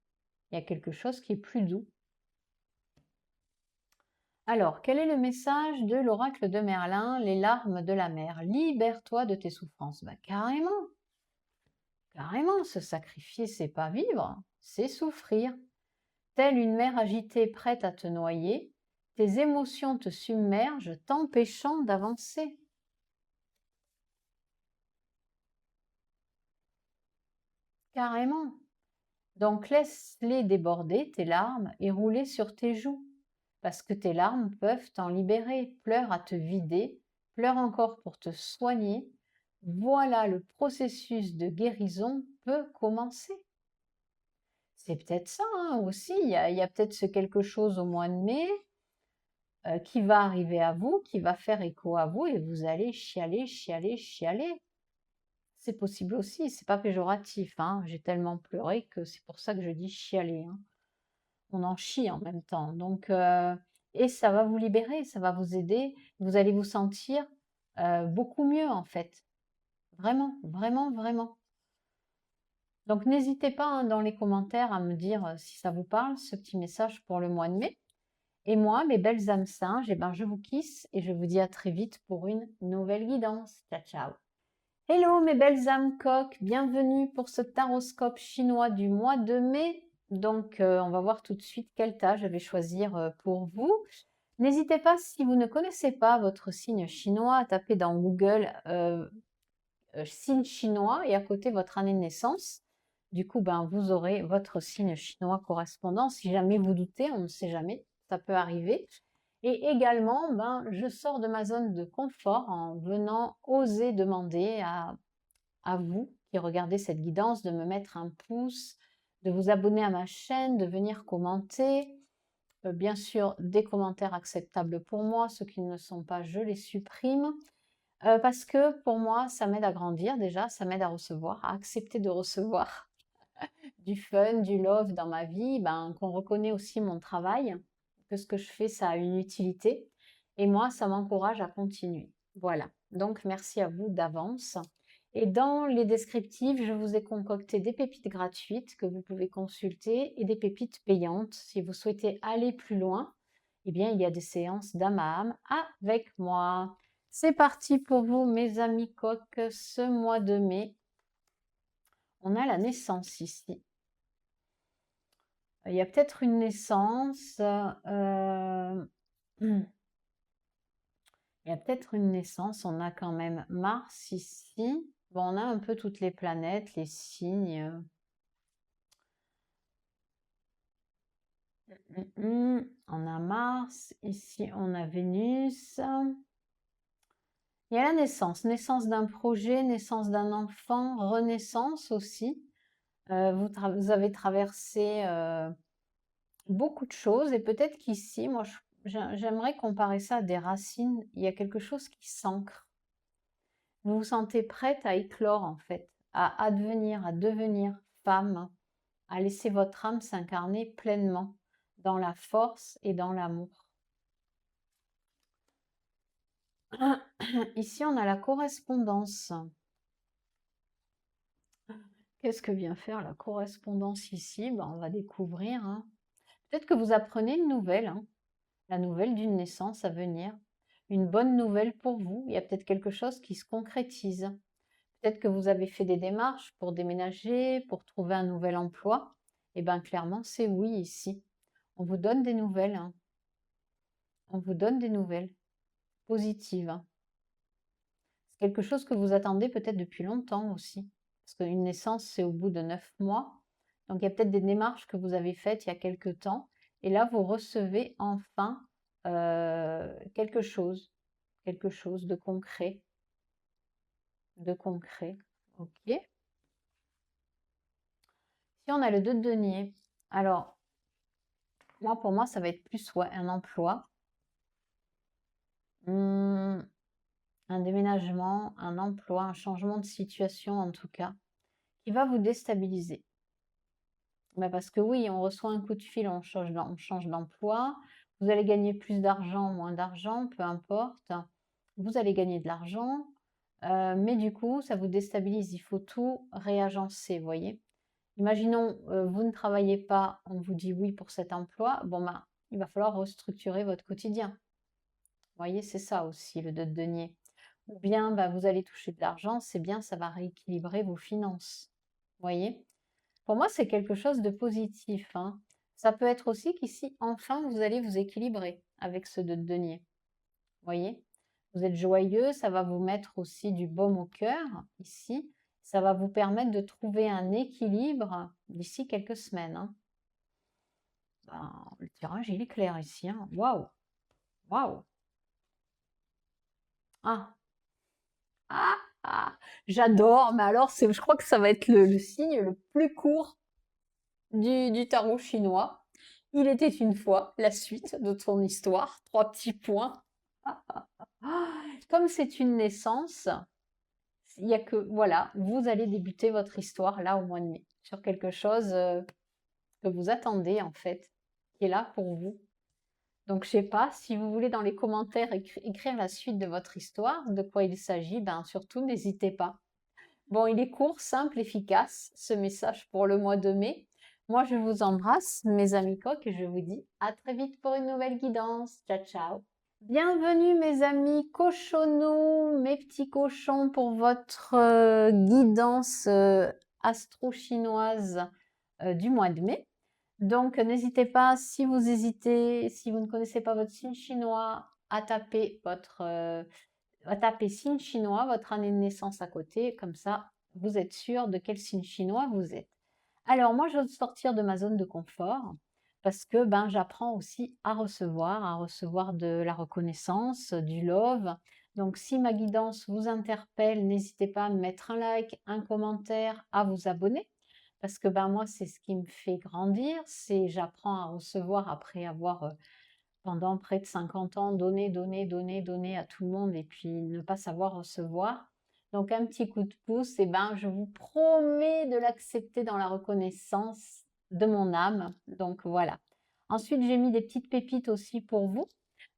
Il y a quelque chose qui est plus doux. Alors, quel est le message de l'oracle de Merlin, les larmes de la mer? Libère-toi de tes souffrances. Ben, carrément, carrément, se sacrifier, c'est pas vivre, c'est souffrir. Telle une mer agitée prête à te noyer, tes émotions te submergent, t'empêchant d'avancer. Carrément. Donc laisse-les déborder, tes larmes, et rouler sur tes joues, parce que tes larmes peuvent t'en libérer. Pleure à te vider, pleure encore pour te soigner. Voilà, le processus de guérison peut commencer. C'est peut-être ça hein, aussi, il y a peut-être ce quelque chose au mois de mai qui va arriver à vous, qui va faire écho à vous, et vous allez chialer, chialer, chialer. C'est possible aussi, c'est pas péjoratif, hein. J'ai tellement pleuré que c'est pour ça que je dis chialer, hein. On en chie en même temps. Donc, et ça va vous libérer, ça va vous aider. Vous allez vous sentir beaucoup mieux en fait. Vraiment, vraiment, vraiment. Donc, n'hésitez pas hein, dans les commentaires à me dire si ça vous parle, ce petit message pour le mois de mai. Et moi, mes belles âmes singes, eh ben, je vous kiss et je vous dis à très vite pour une nouvelle guidance. Ciao, ciao. Hello mes belles âmes coques, bienvenue pour ce taroscope chinois du mois de mai. Donc on va voir tout de suite quel tas je vais choisir pour vous. N'hésitez pas, si vous ne connaissez pas votre signe chinois, à taper dans Google signe chinois et à côté votre année de naissance. Du coup, ben, vous aurez votre signe chinois correspondant. Si jamais vous doutez, on ne sait jamais, ça peut arriver. Et également, ben, je sors de ma zone de confort en venant oser demander à vous qui regardez cette guidance de me mettre un pouce, de vous abonner à ma chaîne, de venir commenter. Bien sûr, des commentaires acceptables pour moi. Ceux qui ne le sont pas, je les supprime. Parce que pour moi, ça m'aide à grandir déjà, ça m'aide à recevoir, à accepter de recevoir du fun, du love dans ma vie, ben, qu'on reconnaît aussi mon travail, que ce que je fais, ça a une utilité. Et moi, ça m'encourage à continuer. Voilà. Donc, merci à vous d'avance. Et dans les descriptifs, je vous ai concocté des pépites gratuites que vous pouvez consulter et des pépites payantes. Si vous souhaitez aller plus loin, eh bien, il y a des séances d'âme à âme avec moi. C'est parti pour vous, mes amis coques, ce mois de mai. On a la naissance ici. Il y a peut-être une naissance. Il y a peut-être une naissance. On a quand même Mars ici. Bon, on a un peu toutes les planètes, les signes. On a Mars. Ici, on a Vénus. Il y a la naissance. Naissance d'un projet, naissance d'un enfant, renaissance aussi. Vous avez traversé beaucoup de choses et peut-être qu'ici, moi, j'aimerais comparer ça à des racines. Il y a quelque chose qui s'ancre. Vous vous sentez prête à éclore en fait, à advenir, à devenir femme, à laisser votre âme s'incarner pleinement dans la force et dans l'amour. Ici, on a la correspondance. Qu'est-ce que vient faire la correspondance ici? Ben, on va découvrir. Hein. Peut-être que vous apprenez une nouvelle, hein, la nouvelle d'une naissance à venir. Une bonne nouvelle pour vous. Il y a peut-être quelque chose qui se concrétise. Peut-être que vous avez fait des démarches pour déménager, pour trouver un nouvel emploi. Eh bien, clairement, c'est oui ici. On vous donne des nouvelles. Hein. On vous donne des nouvelles positives. Hein. C'est quelque chose que vous attendez peut-être depuis longtemps aussi. Parce qu'une naissance, c'est au bout de 9 mois. Donc, il y a peut-être des démarches que vous avez faites il y a quelque temps. Et là, vous recevez enfin quelque chose de concret. De concret. Ok. Ici, on a le 2 de denier. Alors, pour moi, ça va être plus un emploi, un déménagement, un emploi, un changement de situation en tout cas, qui va vous déstabiliser. Parce que oui, on reçoit un coup de fil, on change d'emploi, vous allez gagner plus d'argent, moins d'argent, peu importe. Vous allez gagner de l'argent, Mais du coup, ça vous déstabilise. Il faut tout réagencer, vous voyez. Imaginons, vous ne travaillez pas, on vous dit oui pour cet emploi. Bon, ben, il va falloir restructurer votre quotidien. Vous voyez, c'est ça aussi le 2 de denier. Ou bien, bah, vous allez toucher de l'argent, c'est bien, ça va rééquilibrer vos finances. Vous voyez? Pour moi, c'est quelque chose de positif, hein. Ça peut être aussi qu'ici, enfin, vous allez vous équilibrer avec ce 2 de denier. Vous voyez? Vous êtes joyeux, ça va vous mettre aussi du baume au cœur, ici. Ça va vous permettre de trouver un équilibre d'ici quelques semaines, hein. Ben, le tirage, il est clair ici, hein. Waouh! Waouh! Ah! Ah! Ah! J'adore, mais alors, je crois que ça va être le signe le plus court du tarot chinois. Il était une fois la suite de ton histoire. 3 petits points. Comme c'est une naissance, il y a que, voilà, vous allez débuter votre histoire là au mois de mai, sur quelque chose que vous attendez en fait, qui est là pour vous. Donc je sais pas, si vous voulez dans les commentaires écrire la suite de votre histoire, de quoi il s'agit, ben surtout n'hésitez pas. Bon, il est court, simple, efficace, ce message pour le mois de mai. Moi, je vous embrasse, mes amis coqs, et je vous dis à très vite pour une nouvelle guidance. Ciao, ciao. Bienvenue, mes amis cochonneaux, mes petits cochons, pour votre guidance astro-chinoise du mois de mai. Donc, n'hésitez pas, si vous hésitez, si vous ne connaissez pas votre signe chinois, à taper signe chinois, votre année de naissance à côté, comme ça, vous êtes sûr de quel signe chinois vous êtes. Alors, moi, je veux sortir de ma zone de confort parce que ben, j'apprends aussi à recevoir de la reconnaissance, du love. Donc, si ma guidance vous interpelle, n'hésitez pas à me mettre un like, un commentaire, à vous abonner. Parce que ben, moi, c'est ce qui me fait grandir, c'est j'apprends à recevoir après avoir pendant près de 50 ans donné, donné, donné, donné à tout le monde et puis ne pas savoir recevoir. Donc un petit coup de pouce, et ben je vous promets de l'accepter dans la reconnaissance de mon âme. Donc voilà. Ensuite, j'ai mis des petites pépites aussi pour vous,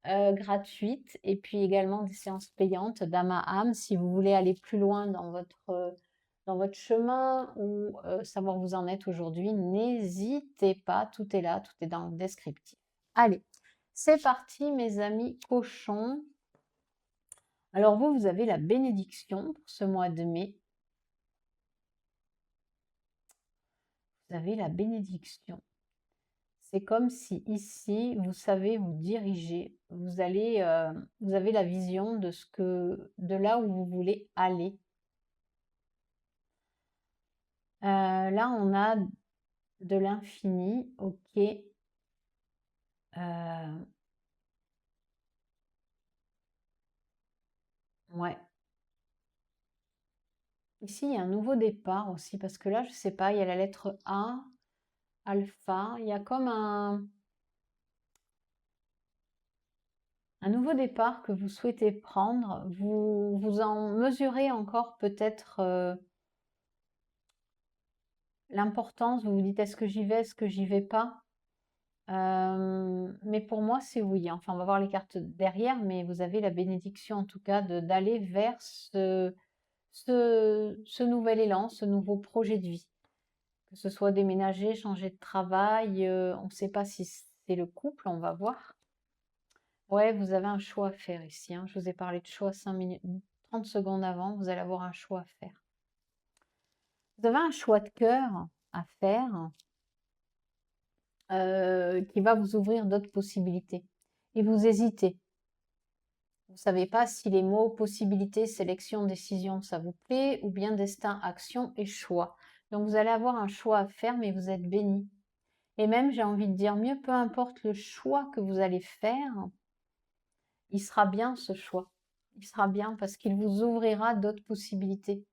gratuites, et puis également des séances payantes d'âme à âme si vous voulez aller plus loin dans votre chemin ou savoir où vous en êtes aujourd'hui. N'hésitez pas, tout est là, tout est dans le descriptif. Allez, c'est parti, mes amis cochons. Alors vous avez la bénédiction pour ce mois de mai. Vous avez la bénédiction. C'est comme si ici, vous savez vous diriger. Vous avez la vision de là où vous voulez aller. Là, on a de l'infini, ok. Ouais. Ici, il y a un nouveau départ aussi, parce que là, je sais pas, il y a la lettre A, alpha, il y a comme un nouveau départ que vous souhaitez prendre. Vous en mesurez encore peut-être l'importance, vous vous dites est-ce que j'y vais, est-ce que j'y vais pas? Mais pour moi, c'est oui. Enfin, on va voir les cartes derrière, mais vous avez la bénédiction en tout cas d'aller vers ce nouvel élan, ce nouveau projet de vie. Que ce soit déménager, changer de travail, on ne sait pas si c'est le couple, on va voir. Ouais, vous avez un choix à faire ici, hein. Je vous ai parlé de choix 5 minutes, 30 secondes avant, vous allez avoir un choix à faire. Vous avez un choix de cœur à faire qui va vous ouvrir d'autres possibilités. Et vous hésitez. Vous ne savez pas si les mots possibilité, sélection, décision, ça vous plaît, ou bien destin, action et choix. Donc vous allez avoir un choix à faire, mais vous êtes béni. Et même, j'ai envie de dire mieux, peu importe le choix que vous allez faire, il sera bien ce choix. Il sera bien parce qu'il vous ouvrira d'autres possibilités.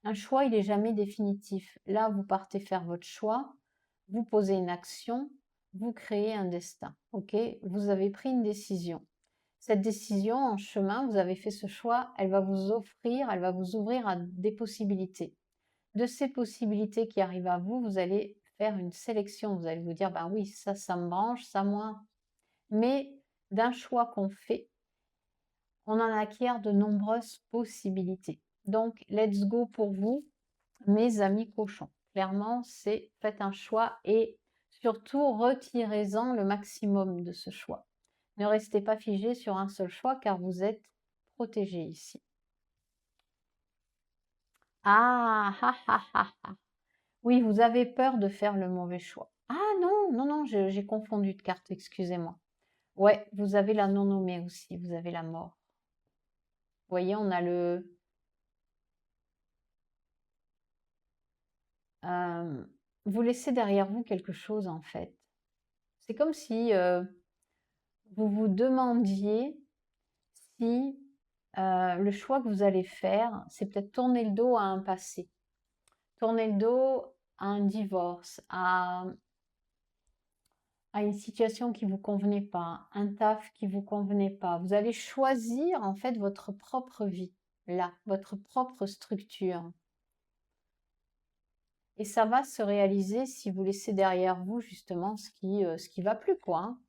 Un choix, il n'est jamais définitif. Là, vous partez faire votre choix, vous posez une action, vous créez un destin. Ok? Vous avez pris une décision. Cette décision, en chemin, vous avez fait ce choix, elle va vous offrir, elle va vous ouvrir à des possibilités. De ces possibilités qui arrivent à vous, vous allez faire une sélection. Vous allez vous dire, ben oui, ça me branche, ça moins. Mais d'un choix qu'on fait, on en acquiert de nombreuses possibilités. Donc, let's go pour vous, mes amis cochons. Clairement, c'est faites un choix et surtout retirez-en le maximum de ce choix. Ne restez pas figé sur un seul choix car vous êtes protégé ici. Ah, ah, ah, ah, ah. Oui, vous avez peur de faire le mauvais choix. Ah non, non, non, j'ai confondu de carte, excusez-moi. Ouais, vous avez la non nommée aussi, vous avez la mort. Vous voyez, on a le... vous laissez derrière vous quelque chose en fait. C'est comme si vous vous demandiez si le choix que vous allez faire, c'est peut-être tourner le dos à un passé, tourner le dos à un divorce, à une situation qui vous convenait pas, un taf qui vous convenait pas. Vous allez choisir en fait votre propre vie, là, votre propre structure. Et ça va se réaliser si vous laissez derrière vous justement ce qui va plus, quoi. Hein.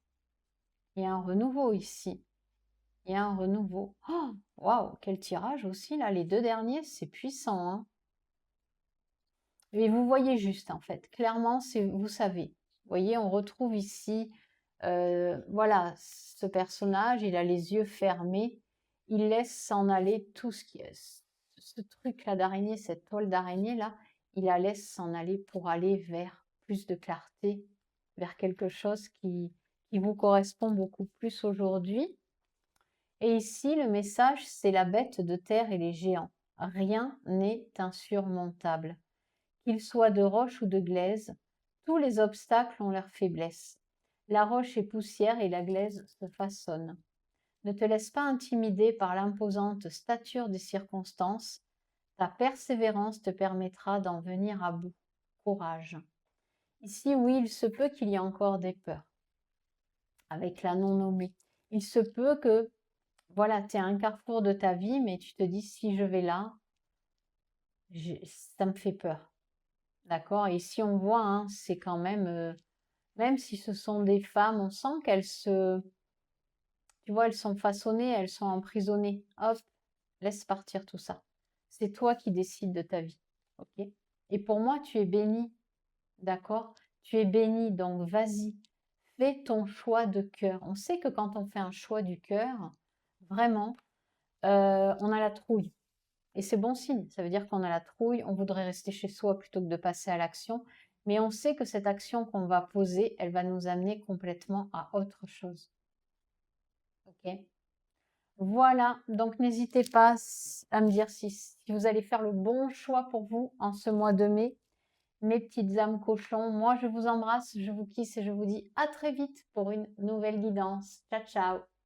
Il y a un renouveau ici. Il y a un renouveau. Oh, waouh, quel tirage aussi, là. Les deux derniers, c'est puissant. Hein. Et vous voyez juste, en fait. Clairement, vous savez. Vous voyez, on retrouve ici, voilà, ce personnage, il a les yeux fermés. Il laisse s'en aller tout ce qui est... Ce truc-là d'araignée, cette toile d'araignée-là, il la laisse s'en aller pour aller vers plus de clarté, vers quelque chose qui vous correspond beaucoup plus aujourd'hui. Et ici, le message, c'est la bête de terre et les géants. Rien n'est insurmontable. Qu'ils soient de roche ou de glaise, tous les obstacles ont leur faiblesse. La roche est poussière et la glaise se façonne. Ne te laisse pas intimider par l'imposante stature des circonstances. Ta persévérance te permettra d'en venir à bout. Courage. Ici, oui, il se peut qu'il y ait encore des peurs. Avec la non nommée. Il se peut que voilà, tu es à un carrefour de ta vie, mais tu te dis, si je vais là, ça me fait peur. D'accord? Et si on voit, hein, c'est quand même si ce sont des femmes, on sent qu'elles tu vois, elles sont façonnées, elles sont emprisonnées. Hop, laisse partir tout ça. C'est toi qui décides de ta vie. Ok? Et pour moi, tu es béni. D'accord? Tu es béni, donc vas-y. Fais ton choix de cœur. On sait que quand on fait un choix du cœur, vraiment, on a la trouille. Et c'est bon signe, ça veut dire qu'on a la trouille, on voudrait rester chez soi plutôt que de passer à l'action, mais on sait que cette action qu'on va poser, elle va nous amener complètement à autre chose. Ok? Voilà, donc n'hésitez pas à me dire si vous allez faire le bon choix pour vous en ce mois de mai. Mes petites âmes cochons, moi je vous embrasse, je vous kiss et je vous dis à très vite pour une nouvelle guidance. Ciao, ciao!